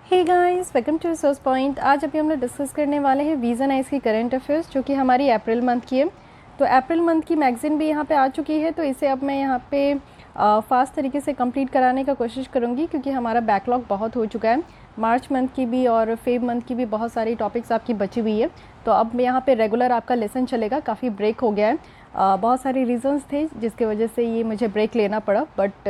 Hey guys, welcome to resource point. आज अभी हम लोग डिस्कस करने वाले हैं वीज़ा नाइस की करंट अफेयर्स, जो कि हमारी अप्रैल मंथ की है। तो अप्रैल मंथ की मैगज़ीन भी यहाँ पे आ चुकी है, तो इसे अब मैं यहाँ पे फास्ट तरीके से कंप्लीट कराने का कोशिश करूँगी, क्योंकि हमारा बैकलॉग बहुत हो चुका है। मार्च मंथ की भी और फेब मंथ की भी बहुत सारी टॉपिक्स आपकी बची हुई है। तो अब यहाँ पे रेगुलर आपका लेसन चलेगा। काफ़ी ब्रेक हो गया है, बहुत सारे रीजंस थे जिसके वजह से ये मुझे ब्रेक लेना पड़ा, but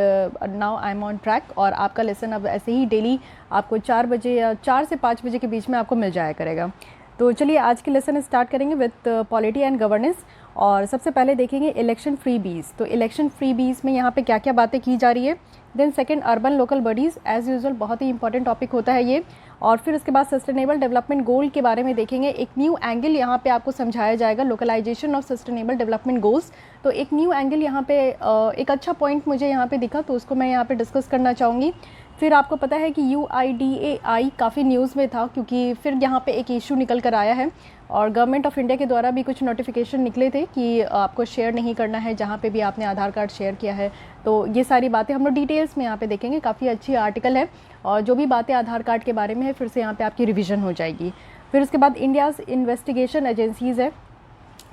now I am on track. और आपका लेसन अब ऐसे ही डेली आपको 4 बजे या 4 से 5 बजे के बीच में आपको मिल जाया करेगा। तो चलिए आज के लेसन स्टार्ट करेंगे विथ पॉलिटी एंड गवर्नेंस। और सबसे पहले देखेंगे इलेक्शन फ्री बीज। तो इलेक्शन फ्री बीज में यहाँ पे क्या क्या बातें की जा रही है। Then second, urban local bodies, as usual बहुत ही इंपॉर्टेंट टॉपिक होता है ये। और फिर उसके बाद सस्टेनेबल डेवलपमेंट गोल के बारे में देखेंगे। एक न्यू एंगल यहाँ पे आपको समझाया जाएगा, localization of sustainable development goals. तो एक न्यू एंगल यहाँ पे एक अच्छा पॉइंट मुझे यहाँ पे दिखा, तो उसको मैं यहाँ पे डिस्कस करना चाहूँगी। फिर आपको पता है कि UIDAI काफ़ी न्यूज़ में था, क्योंकि फिर यहाँ पे एक इशू निकल कर आया है और गवर्नमेंट ऑफ इंडिया के द्वारा भी कुछ नोटिफिकेशन निकले थे कि आपको शेयर नहीं करना है जहाँ पे भी आपने आधार कार्ड शेयर किया है। तो ये सारी बातें हम लोग डिटेल्स में यहाँ पे देखेंगे। काफ़ी अच्छी आर्टिकल है और जो भी बातें आधार कार्ड के बारे में है फिर से यहाँ पे आपकी रिवीजन हो जाएगी। फिर उसके बाद इंडियाज़ इन्वेस्टिगेशन एजेंसीज़ है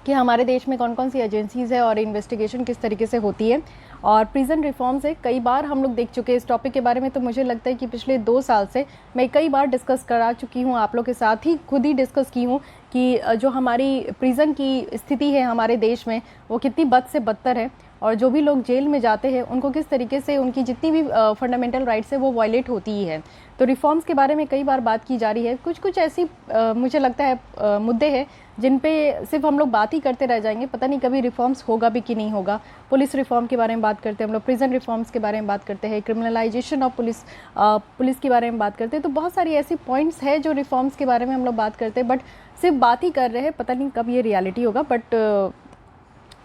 कि हमारे देश में कौन कौन सी एजेंसीज़ है और इन्वेस्टिगेशन किस तरीके से होती है। और प्रिजन रिफॉर्म्स है, कई बार हम लोग देख चुके हैं इस टॉपिक के बारे में। तो मुझे लगता है कि पिछले 2 साल से मैं कई बार डिस्कस करा चुकी हूँ, आप लोग के साथ ही खुद ही डिस्कस की हूँ कि जो हमारी प्रिजन की स्थिति है हमारे देश में वो कितनी बद से बदतर है, और जो भी लोग जेल में जाते हैं उनको किस तरीके से उनकी जितनी भी फंडामेंटल राइट्स है वो वायलेट होती ही है। तो रिफॉर्म्स के बारे में कई बार बात की जा रही है। कुछ कुछ ऐसी मुझे लगता है मुद्दे हैं जिन पे सिर्फ हम लोग बात ही करते रह जाएंगे, पता नहीं कभी रिफॉर्म्स होगा भी कि नहीं होगा। पुलिस रिफॉर्म के बारे में बात करते हैं हम लोग, प्रिजन रिफॉर्म्स के बारे में बात करते हैं, क्रिमिनलाइजेशन ऑफ पुलिस के बारे में बात करते हैं। तो बहुत सारी ऐसी पॉइंट्स है जो रिफॉर्म्स के बारे में हम लोग बात करते हैं, बट सिर्फ बात ही कर रहे हैं, पता नहीं कब ये रियलिटी होगा। बट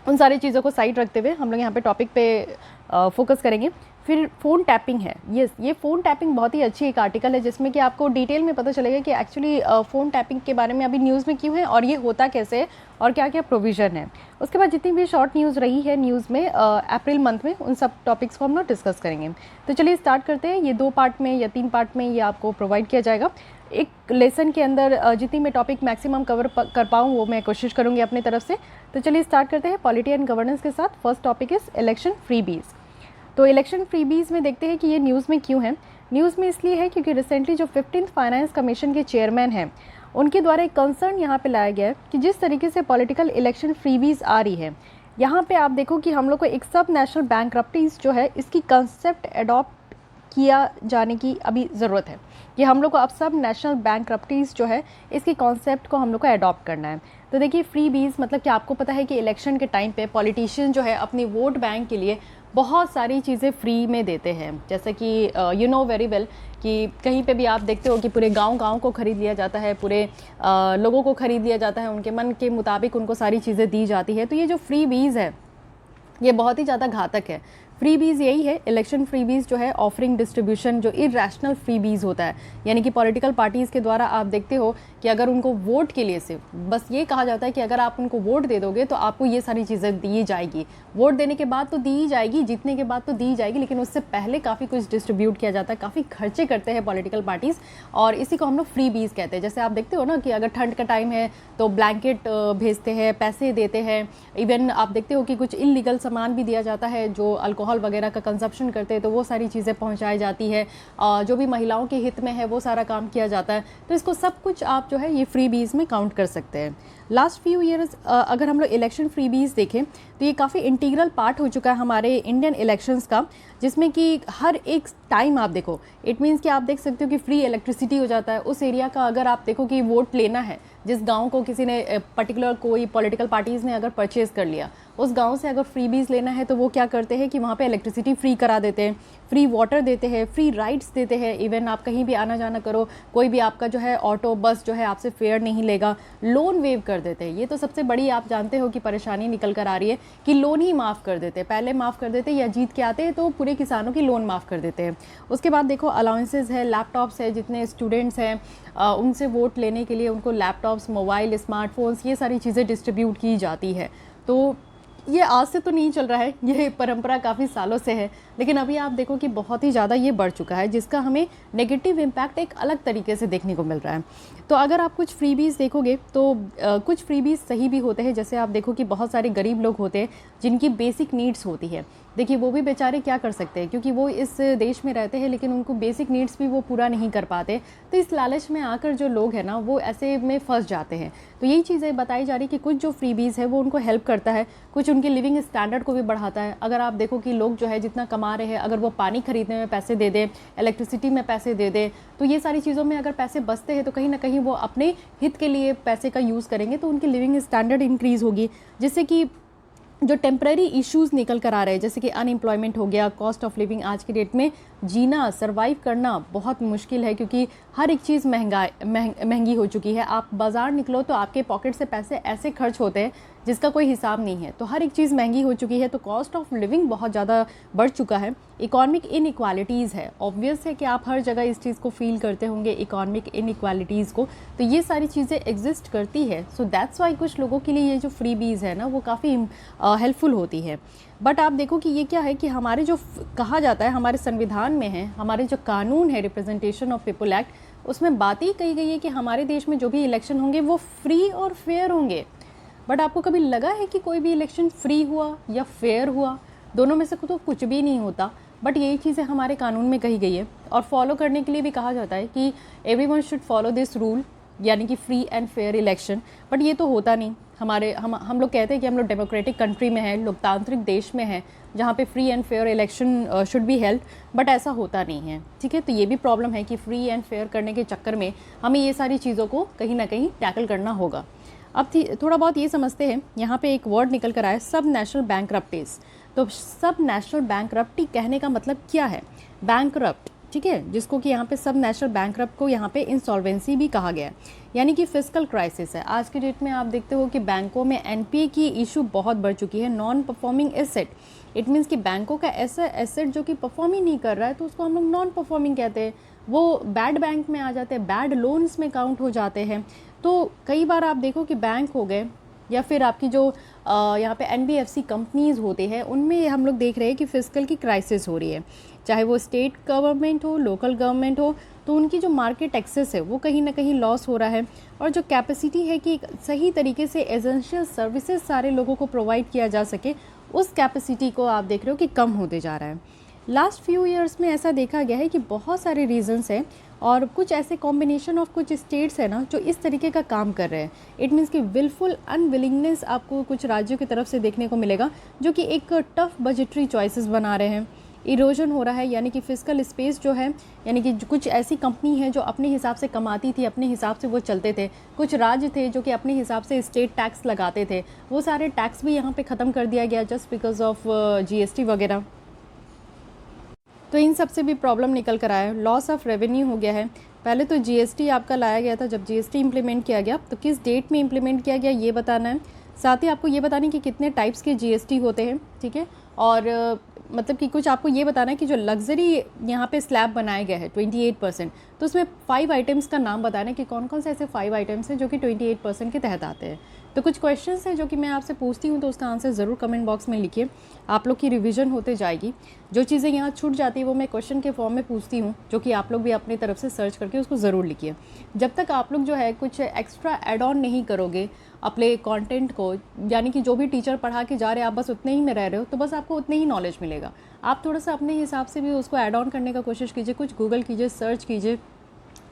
उन सारी चीज़ों को साइड रखते हुए हम लोग यहाँ पे टॉपिक पे फोकस करेंगे। फिर फ़ोन टैपिंग है। ये फ़ोन टैपिंग बहुत ही अच्छी एक आर्टिकल है, जिसमें कि आपको डिटेल में पता चलेगा कि एक्चुअली फ़ोन टैपिंग के बारे में अभी न्यूज़ में क्यों है और ये होता कैसे है और क्या क्या प्रोविज़न है। उसके बाद जितनी भी शॉर्ट न्यूज़ रही है न्यूज़ में अप्रैल मंथ में, उन सब टॉपिक्स को हम लोग डिस्कस करेंगे। तो चलिए स्टार्ट करते हैं। ये 2 पार्ट में या 3 पार्ट में ये आपको प्रोवाइड किया जाएगा। एक लेसन के अंदर जितनी मैं टॉपिक मैक्सिमम कवर कर पाऊँ वो मैं कोशिश करूँगी अपनी तरफ से। तो चलिए स्टार्ट करते हैं पॉलिटी एंड गवर्नेंस के साथ। First topic is election free बीज। तो इलेक्शन फ्री बीज में देखते हैं कि ये न्यूज़ में क्यों है। न्यूज़ में इसलिए है क्योंकि रिसेंटली जो 15th फाइनेंस कमीशन के चेयरमैन हैं उनके द्वारा एक कंसर्न यहाँ पे लाया गया है कि जिस तरीके से पॉलिटिकल इलेक्शन फ्री बीज आ रही है, यहाँ पे आप देखो कि हम लोग को एक सब नेशनल बैंक्रप्टीज जो है इसकी कंसेप्ट अडॉप्ट किया जाने की अभी ज़रूरत है कि हम लोग को अब सब नेशनल बैंक्रप्टीज जो है इसकी कॉन्सेप्ट को हम लोग को अडॉप्ट करना है। तो देखिए फ्री बीज मतलब कि आपको पता है कि इलेक्शन के टाइम पे पॉलिटिशियन जो है अपनी वोट बैंक के लिए बहुत सारी चीज़ें फ्री में देते हैं। जैसे कि यू नो वेरी वेल कि कहीं पे भी आप देखते हो कि पूरे गांव को ख़रीद लिया जाता है, पूरे लोगों को ख़रीद लिया जाता है, उनके मन के मुताबिक उनको सारी चीज़ें दी जाती है। तो ये जो फ्री बीज है ये बहुत ही ज़्यादा घातक है। फ्री बीज यही है, इलेक्शन फ्री बीज जो है ऑफरिंग डिस्ट्रीब्यूशन जो इरेशनल फ्री बीज होता है, यानी कि पॉलिटिकल पार्टीज़ के द्वारा आप देखते हो कि अगर उनको वोट के लिए से बस ये कहा जाता है कि अगर आप उनको वोट दे दोगे तो आपको ये सारी चीज़ें दी जाएगी, वोट देने के बाद तो दी जाएगी, जीतने के बाद तो दी जाएगी, लेकिन उससे पहले काफ़ी कुछ डिस्ट्रीब्यूट किया जाता है, काफ़ी खर्चे करते हैं पॉलिटिकल पार्टीज़, और इसी को हम लोग फ्री बीज कहते हैं। जैसे आप देखते हो ना कि अगर ठंड का टाइम है तो ब्लैंकेट भेजते हैं, पैसे देते हैं, इवन आप देखते हो कि कुछ इलीगल सामान भी दिया जाता है, जो अल्कोहल वगैरह का कंजप्शन करते हैं तो वो सारी चीज़ें पहुंचाई जाती है, जो भी महिलाओं के हित में है वो सारा काम किया जाता है। तो इसको सब कुछ आप जो है ये फ्री बीज में काउंट कर सकते हैं। लास्ट फ्यू ईयर्स अगर हम लोग इलेक्शन फ्री बीज देखें तो ये काफ़ी इंटीग्रल पार्ट हो चुका है हमारे इंडियन इलेक्शंस का, जिसमें कि हर एक टाइम आप देखो, इट मीन्स कि आप देख सकते हो कि फ्री इलेक्ट्रिसिटी हो जाता है उस एरिया का। अगर आप देखो कि वोट लेना है, जिस गांव को किसी ने पर्टिकुलर कोई पॉलिटिकल पार्टीज़ ने अगर परचेज़ कर लिया, उस गांव से अगर फ्री बीज लेना है तो वो क्या करते हैं कि वहाँ पे इलेक्ट्रिसिटी फ्री करा देते हैं, फ्री वाटर देते हैं, फ्री राइड्स देते हैं। इवन आप कहीं भी आना जाना करो, कोई भी आपका जो है ऑटो बस जो है आपसे फेयर नहीं लेगा, लोन वेव कर देते हैं। ये तो सबसे बड़ी आप जानते हो कि परेशानी निकल कर आ रही है कि लोन ही माफ़ कर देते हैं, पहले माफ़ कर देते या जीत के आते हैं तो पूरे किसानों की लोन माफ़ कर देते हैं। उसके बाद देखो अलाउंसेस है, लैपटॉप्स है, जितने स्टूडेंट्स हैं उनसे वोट लेने के लिए उनको लैपटॉप्स, मोबाइल, स्मार्टफोन्स, ये सारी चीज़ें डिस्ट्रीब्यूट की जाती है। तो ये आज से तो नहीं चल रहा है, ये परंपरा काफ़ी सालों से है, लेकिन अभी आप देखो कि बहुत ही ज़्यादा ये बढ़ चुका है, जिसका हमें नेगेटिव इम्पैक्ट एक अलग तरीके से देखने को मिल रहा है। तो अगर आप कुछ फ्रीबीज़ देखोगे तो कुछ फ्रीबीज़ सही भी होते हैं। जैसे आप देखो कि बहुत सारे गरीब लोग होते हैं जिनकी बेसिक नीड्स होती है, देखिए वो भी बेचारे क्या कर सकते हैं, क्योंकि वो इस देश में रहते हैं लेकिन उनको बेसिक नीड्स भी वो पूरा नहीं कर पाते। तो इस लालच में आकर जो लोग हैं ना, वो ऐसे में फंस जाते हैं। तो यही चीज़ें बताई जा रही कि कुछ जो फ्रीबीज़ है वो उनको हेल्प करता है, कुछ उनके लिविंग स्टैंडर्ड को भी बढ़ाता है। अगर आप देखो कि लोग जो है जितना कमा रहे हैं, अगर वो पानी खरीदने में पैसे दे दें, इलेक्ट्रिसिटी में पैसे दे दें, तो ये सारी चीज़ों में अगर पैसे बचते हैं तो कहीं ना कहीं वो अपने हित के लिए पैसे का यूज़ करेंगे, तो उनकी लिविंग स्टैंडर्ड इंक्रीज़ होगी, जिससे कि जो टेम्प्रेरी इश्यूज़ निकल कर आ रहे हैं, जैसे कि अनएम्प्लॉयमेंट हो गया, कॉस्ट ऑफ लिविंग, आज की डेट में जीना, सर्वाइव करना बहुत मुश्किल है, क्योंकि हर एक चीज़ महंगी हो चुकी है। आप बाज़ार निकलो तो आपके पॉकेट से पैसे ऐसे खर्च होते हैं जिसका कोई हिसाब नहीं है। तो हर एक चीज़ महंगी हो चुकी है, तो कॉस्ट ऑफ लिविंग बहुत ज़्यादा बढ़ चुका है। इकोनॉमिक इनइक्वालिटीज़ है, ऑब्वियस है कि आप हर जगह इस चीज़ को फील करते होंगे, इकोनॉमिक इनइक्वालिटीज़ को। तो ये सारी चीज़ें एग्जिस्ट करती है। सो दैट्स वाई कुछ लोगों के लिए ये जो फ्रीबीज़ है ना, वो काफ़ी हेल्पफुल होती है। बट आप देखो कि ये क्या है कि हमारे जो कहा जाता है हमारे संविधान में है, हमारे जो कानून है रिप्रेजेंटेशन ऑफ पीपल एक्ट, उसमें बात ही कही गई है कि हमारे देश में जो भी इलेक्शन होंगे वो फ्री और फेयर होंगे। बट आपको कभी लगा है कि कोई भी इलेक्शन फ्री हुआ या फेयर हुआ? दोनों में से तो कुछ भी नहीं होता। बट यही चीज़ें हमारे कानून में कही गई है, और फॉलो करने के लिए भी कहा जाता है कि everyone should follow this rule, यानी कि free and fair election. But ये तो होता नहीं। हम लोग कहते हैं कि हम लोग डेमोक्रेटिक कंट्री में हैं, लोकतांत्रिक देश में हैं, जहाँ पे free and fair election should be held, but ऐसा होता नहीं है। ठीक है, तो ये भी प्रॉब्लम है कि फ्री एंड फेयर करने के चक्कर में हमें ये सारी चीज़ों को कहीं ना कहीं टैकल करना होगा। अब थोड़ा बहुत ये समझते हैं, यहाँ पे एक वर्ड निकल कर आया, सब नेशनल बैंकरप्टीज। तो सब नेशनल बैंकरप्टी कहने का मतलब क्या है? बैंकरप्ट, ठीक है, जिसको कि यहाँ पे सब नेशनल बैंकरप्ट को यहाँ पे इंसॉल्वेंसी भी कहा गया है, यानी कि फिस्कल क्राइसिस है। आज की डेट में आप देखते हो कि बैंकों में एनपीए की इशू बहुत बढ़ चुकी है, non performing asset. It means कि बैंकों का ऐसा एसेट जो कि परफॉर्म ही नहीं कर रहा है, तो उसको हम लोग नॉन परफॉर्मिंग कहते हैं। वो बैड बैंक में आ जाते हैं, बैड लोन्स में काउंट हो जाते हैं। तो कई बार आप देखो कि बैंक हो गए, या फिर आपकी जो यहाँ पे एनबीएफसी कंपनीज़ होते हैं, उनमें हम लोग देख रहे हैं कि फिस्कल की क्राइसिस हो रही है। चाहे वो स्टेट गवर्नमेंट हो, लोकल गवर्नमेंट हो, तो उनकी जो मार्केट एक्सेस है वो कहीं ना कहीं लॉस हो रहा है, और जो कैपेसिटी है कि सही तरीके से एसेंशियल सर्विसेज सारे लोगों को प्रोवाइड किया जा सके, उस कैपेसिटी को आप देख रहे हो कि कम होते जा रहा है। लास्ट फ्यू ईयर्स में ऐसा देखा गया है कि बहुत सारे रीजंस हैं, और कुछ ऐसे कॉम्बिनेशन ऑफ कुछ स्टेट्स है ना जो इस तरीके का काम कर रहे हैं। इट मीन्स कि विलफुल अनविलिंगनेस आपको कुछ राज्यों की तरफ से देखने को मिलेगा, जो कि एक टफ बजटरी चॉइसेस बना रहे हैं। इरोजन हो रहा है, यानी कि फिस्कल स्पेस जो है, यानी कि कुछ ऐसी कंपनी है जो अपने हिसाब से कमाती थी, अपने हिसाब से वो चलते थे। कुछ राज्य थे जो कि अपने हिसाब से स्टेट टैक्स लगाते थे, वो सारे टैक्स भी यहाँ पे ख़त्म कर दिया गया जस्ट बिकॉज ऑफ जीएसटी वगैरह। तो इन सब से भी प्रॉब्लम निकल कर आया, लॉस ऑफ रेवेन्यू हो गया है। पहले तो जीएसटी आपका लाया गया था, जब जीएसटी इंप्लीमेंट किया गया तो किस डेट में इंप्लीमेंट किया गया ये बताना है। साथ ही आपको ये बताना है कि कितने टाइप्स के जीएसटी होते हैं, ठीक है। और मतलब कि कुछ आपको ये बताना है कि जो लग्जरी यहाँ पे स्लैब बनाया गया है 28%, तो उसमें 5 आइटम्स का नाम बताना है कि कौन कौन से ऐसे 5 आइटम्स हैं जो कि 28% के तहत आते हैं। तो कुछ क्वेश्चंस हैं जो कि मैं आपसे पूछती हूँ, तो उसका आंसर ज़रूर कमेंट बॉक्स में लिखिए, आप लोग की रिवीजन होते जाएगी। जो चीज़ें यहाँ छूट जाती है वो मैं क्वेश्चन के फॉर्म में पूछती हूँ, जो कि आप लोग भी अपनी तरफ से सर्च करके उसको ज़रूर लिखिए। जब तक आप लोग जो है कुछ एक्स्ट्रा एड ऑन नहीं करोगे अपने कंटेंट को, यानी कि जो भी टीचर पढ़ा के जा रहे हैं आप बस उतने ही में रह रहे हो, तो बस आपको उतने ही नॉलेज मिलेगा। आप थोड़ा सा अपने हिसाब से भी उसको ऐड ऑन करने का कोशिश कीजिए, कुछ गूगल कीजिए, सर्च कीजिए,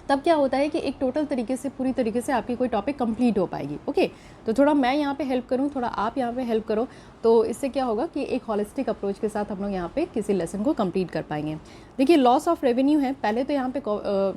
तब क्या होता है कि एक टोटल तरीके से, पूरी तरीके से आपकी कोई टॉपिक कंप्लीट हो पाएगी। ओके, तो थोड़ा मैं यहाँ पे हेल्प करूँ, थोड़ा आप यहाँ पे हेल्प करो, तो इससे क्या होगा कि एक हॉलिस्टिक अप्रोच के साथ हम लोग यहाँ पे किसी लेसन को कंप्लीट कर पाएंगे। देखिए, लॉस ऑफ रेवेन्यू है, पहले तो यहाँ पे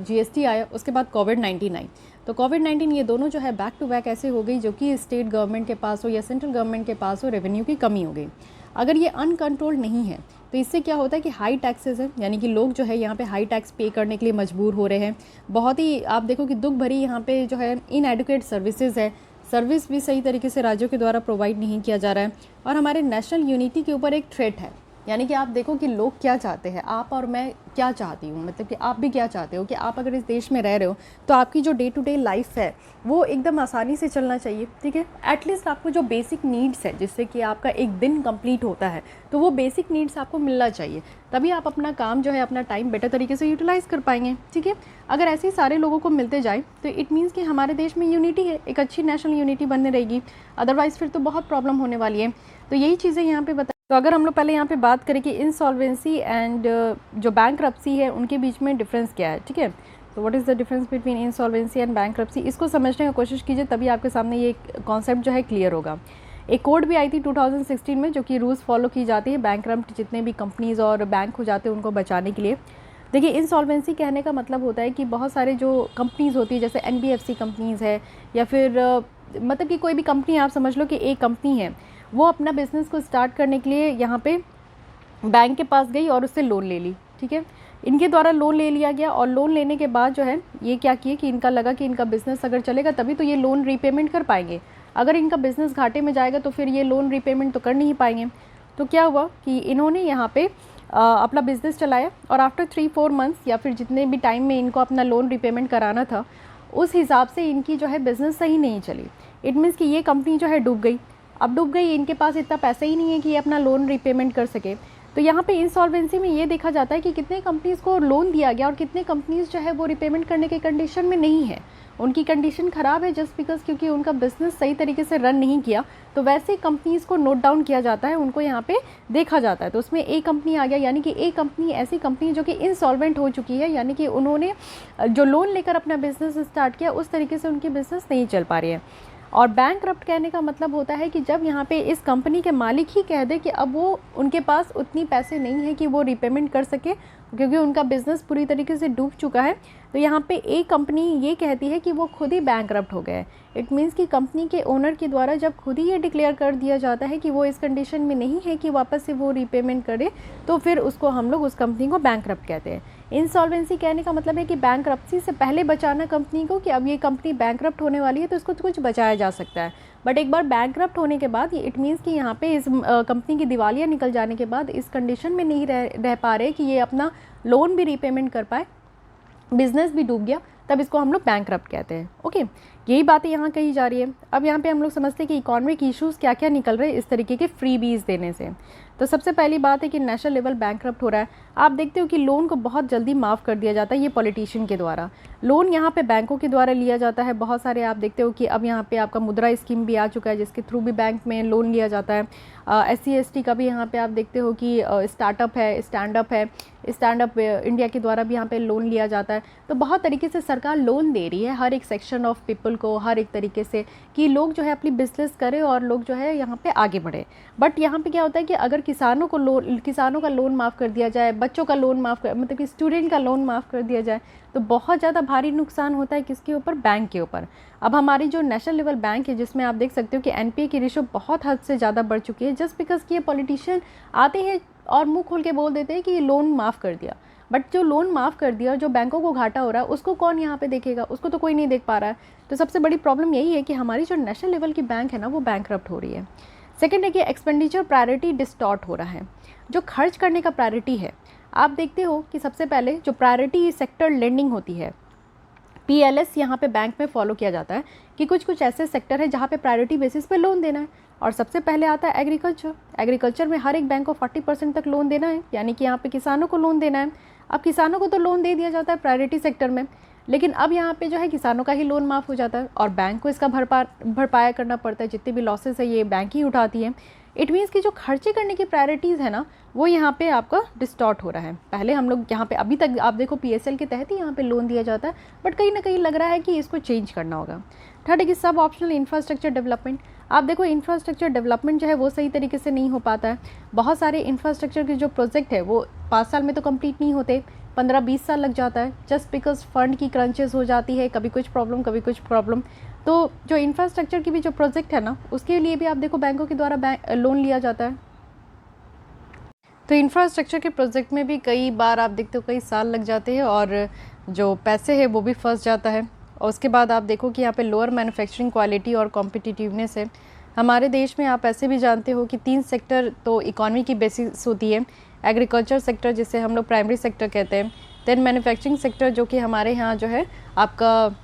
जीएसटी आया, उसके बाद कोविड-19 आई। तो कोविड-19 ये दोनों जो है बैक टू बैक ऐसे हो गई, जो कि स्टेट गवर्नमेंट के पास हो या सेंट्रल गवर्नमेंट के पास हो, रेवेन्यू की कमी हो गई। अगर ये अनकंट्रोल्ड नहीं है तो इससे क्या होता है कि हाई टैक्सेस है, यानी कि लोग जो है यहाँ पे हाई टैक्स पे करने के लिए मजबूर हो रहे हैं। बहुत ही आप देखो कि दुख भरी यहाँ पे जो है इनएडुकेट सर्विसेज है, सर्विस भी सही तरीके से राज्यों के द्वारा प्रोवाइड नहीं किया जा रहा है, और हमारे नेशनल यूनिटी के ऊपर एक थ्रेट है। यानी कि आप देखो कि लोग क्या चाहते हैं, आप और मैं क्या चाहती हूँ, मतलब कि आप भी क्या चाहते हो कि आप अगर इस देश में रह रहे हो तो आपकी जो डे टू डे लाइफ है वो एकदम आसानी से चलना चाहिए, ठीक है। एटलीस्ट आपको जो बेसिक नीड्स है जिससे कि आपका एक दिन कंप्लीट होता है, तो वो बेसिक नीड्स आपको मिलना चाहिए, तभी आप अपना काम जो है, अपना टाइम बेटर तरीके से यूटिलाइज़ कर पाएंगे, ठीक है। अगर ऐसे ही सारे लोगों को मिलते जाए तो इट मीन्स कि हमारे देश में यूनिटी है, एक अच्छी नेशनल यूनिटी बनने रहेगी, अदरवाइज़ फिर तो बहुत प्रॉब्लम होने वाली है। तो यही चीज़ें यहाँ पे बता। तो अगर हम लोग पहले यहाँ पे बात करें कि इंसॉल्वेंसी एंड जो बैंकरप्सी है उनके बीच में डिफरेंस क्या है, ठीक है। तो what is the difference between insolvency and bankruptcy, इसको समझने की कोशिश कीजिए, तभी आपके सामने ये कॉन्सेप्ट जो है क्लियर होगा। एक कोड भी आई थी 2016 में जो कि रूल्स फॉलो की जाती है बैंकरप्ट जितने भी कंपनीज़ और बैंक हो जाते हैं उनको बचाने के लिए। देखिए, इंसॉल्वेंसी कहने का मतलब होता है कि बहुत सारे जो कंपनीज़ होती है, जैसे एनबीएफसी कंपनीज़ है, या फिर मतलब कि कोई भी कंपनी आप समझ लो कि एक कंपनी है, वो अपना बिज़नेस को स्टार्ट करने के लिए यहाँ पे बैंक के पास गई और उससे लोन ले ली, ठीक है। इनके द्वारा लोन ले लिया गया और लोन लेने के बाद जो है ये क्या किए कि इनका लगा कि इनका बिज़नेस अगर चलेगा तभी तो ये लोन रीपेमेंट कर पाएंगे, अगर इनका बिज़नेस घाटे में जाएगा तो फिर ये लोन रीपेमेंट तो कर नहीं पाएंगे। तो क्या हुआ कि इन्होंने यहाँ पे अपना बिज़नेस चलाया और आफ्टर 3-4 मंथ्स या फिर जितने भी टाइम में इनको अपना लोन रीपेमेंट कराना था उस हिसाब से इनकी जो है बिज़नेस सही नहीं चली। इट मीन्स कि ये कंपनी जो है डूब गई। अब डूब गई, इनके पास इतना पैसा ही नहीं है कि ये अपना लोन रीपेमेंट कर सके। तो यहाँ पे इंसॉल्वेंसी में ये देखा जाता है कि कितने कंपनीज़ को लोन दिया गया और कितने कंपनीज़ जो है वो रीपेमेंट करने के कंडीशन में नहीं है, उनकी कंडीशन ख़राब है जस्ट बिकॉज क्योंकि उनका बिज़नेस सही तरीके से रन नहीं किया। तो वैसे कंपनीज़ को नोट डाउन किया जाता है, उनको यहाँ पे देखा जाता है। तो उसमें एक कंपनी आ गया, यानी कि एक कंपनी ऐसी कंपनी जो कि इंसॉल्वेंट हो चुकी है, यानी कि उन्होंने जो लोन लेकर अपना बिज़नेस स्टार्ट किया उस तरीके से उनकी बिज़नेस नहीं चल पा रही है। और बैंकरप्ट कहने का मतलब होता है कि जब यहाँ पे इस कंपनी के मालिक ही कह दे कि अब वो उनके पास उतनी पैसे नहीं है कि वो रीपेमेंट कर सके क्योंकि उनका बिज़नेस पूरी तरीके से डूब चुका है, तो यहाँ पे एक कंपनी ये कहती है कि वो खुद ही बैंकरप्ट हो गए। इट मीन्स कि कंपनी के ओनर के द्वारा जब खुद ही ये डिक्लेयर कर दिया जाता है कि वो इस कंडीशन में नहीं है कि वापस से वो रीपेमेंट करे, तो फिर उसको हम लोग उस कंपनी को बैंकरप्ट कहते हैं। इंसॉल्वेंसी कहने का मतलब है कि बैंकरप्सी से पहले बचाना कंपनी को, कि अब ये कंपनी बैंकरप्ट होने वाली है तो इसको कुछ बचाया जा सकता है। बट एक बार बैंकरप्ट होने के बाद इट मीन्स कि यहाँ पे इस कंपनी की दिवालिया निकल जाने के बाद इस कंडीशन में नहीं रह पा रहे कि ये अपना लोन भी रीपेमेंट कर पाए, बिजनेस भी डूब गया, तब इसको हम लोग बैंकरप्ट कहते हैं। ओके, यही बातें यहाँ कही जा रही है। अब यहाँ पे हम लोग समझते हैं कि इकोनॉमिक इश्यूज़ क्या क्या निकल रहे हैं इस तरीके के फ्रीबीज देने से। तो सबसे पहली बात है कि नेशनल लेवल बैंकरप्ट हो रहा है। आप देखते हो कि लोन को बहुत जल्दी माफ़ कर दिया जाता है, ये पॉलिटिशियन के द्वारा। लोन यहाँ पे बैंकों के द्वारा लिया जाता है बहुत सारे। आप देखते हो कि अब यहाँ पे आपका मुद्रा स्कीम भी आ चुका है जिसके थ्रू भी बैंक में लोन लिया जाता है। SC ST का भी यहाँ पे आप देखते हो कि स्टार्टअप है, स्टैंड अप इंडिया के द्वारा भी यहाँ पे लोन लिया जाता है। तो बहुत तरीके से सरकार लोन दे रही है हर एक सेक्शन ऑफ पीपल को, हर एक तरीके से, कि लोग जो है अपनी बिजनेस करें और लोग जो है यहाँ पे आगे बढ़े। बट यहाँ पे क्या होता है कि अगर किसानों का लोन माफ़ कर दिया जाए, बच्चों का लोन मतलब कि स्टूडेंट का लोन माफ़ कर दिया जाए, तो बहुत ज़्यादा भारी नुकसान होता है किसके ऊपर? बैंक के ऊपर। अब हमारी जो नेशनल लेवल बैंक है जिसमें आप देख सकते हो कि NPA की रेशो बहुत हद से ज़्यादा बढ़ चुकी है, जस्ट बिकॉज कि ये पॉलिटिशियन आते हैं और मुंह खोल के बोल देते हैं कि ये लोन माफ़ कर दिया। बट जो लोन माफ़ कर दिया और जो बैंकों को घाटा हो रहा है उसको कौन यहाँ पे देखेगा? उसको तो कोई नहीं देख पा रहा है। तो सबसे बड़ी प्रॉब्लम यही है कि हमारी जो नेशनल लेवल की बैंक है ना, वो बैंकरप्ट हो रही है। सेकेंड है कि एक्सपेंडिचर प्रायोरिटी डिस्टॉर्ट हो रहा है। जो खर्च करने का प्रायोरिटी है, आप देखते हो कि सबसे पहले जो प्रायोरिटी सेक्टर लेंडिंग होती है, PLS यहाँ पे बैंक में फॉलो किया जाता है कि कुछ कुछ ऐसे सेक्टर है जहाँ पे प्रायोरिटी बेसिस पे लोन देना है। और सबसे पहले आता है एग्रीकल्चर में हर एक बैंक को 40% तक लोन देना है, यानी कि यहाँ पे किसानों को लोन देना है। अब किसानों को तो लोन दे दिया जाता है प्रायोरिटी सेक्टर में, लेकिन अब यहाँ पे जो है किसानों का ही लोन माफ़ हो जाता है और बैंक को इसका भरपाया करना पड़ता है। जितने भी लॉसेस है ये बैंक ही उठाती है। इट मीन्स कि जो खर्चे करने की प्रायोरिटीज़ है ना, वो यहाँ पे आपका डिस्टॉर्ट हो रहा है। पहले हम लोग यहाँ पे अभी तक आप देखो PSL के तहत ही यहाँ पे लोन दिया जाता है, बट कहीं ना कहीं लग रहा है कि इसको चेंज करना होगा। थर्ड है कि सब ऑप्शनल इंफ्रास्ट्रक्चर डेवलपमेंट। आप देखो इंफ्रास्ट्रक्चर डेवलपमेंट जो है वो सही तरीके से नहीं हो पाता है। बहुत सारे इंफ्रास्ट्रक्चर के जो प्रोजेक्ट है वो 5 साल में तो कंप्लीट नहीं होते, 15-20 साल लग जाता है, जस्ट बिकॉज फंड की क्रंचेस हो जाती है, कभी कुछ प्रॉब्लम। तो जो इंफ्रास्ट्रक्चर की भी जो प्रोजेक्ट है ना, उसके लिए भी आप देखो बैंकों के द्वारा लोन लिया जाता है। तो इंफ्रास्ट्रक्चर के प्रोजेक्ट में भी कई बार आप देखते हो कई साल लग जाते हैं और जो पैसे है वो भी फंस जाता है। और उसके बाद आप देखो कि यहाँ पे लोअर मैन्युफैक्चरिंग क्वालिटी और कॉम्पिटिटिवनेस है। हमारे देश में आप ऐसे भी जानते हो कि 3 सेक्टर तो इकॉनमी की बेसिस होती है। एग्रीकल्चर सेक्टर जिसे हम लोग प्राइमरी सेक्टर कहते हैं, देन मैन्युफैक्चरिंग सेक्टर जो कि हमारे यहाँ जो है आपका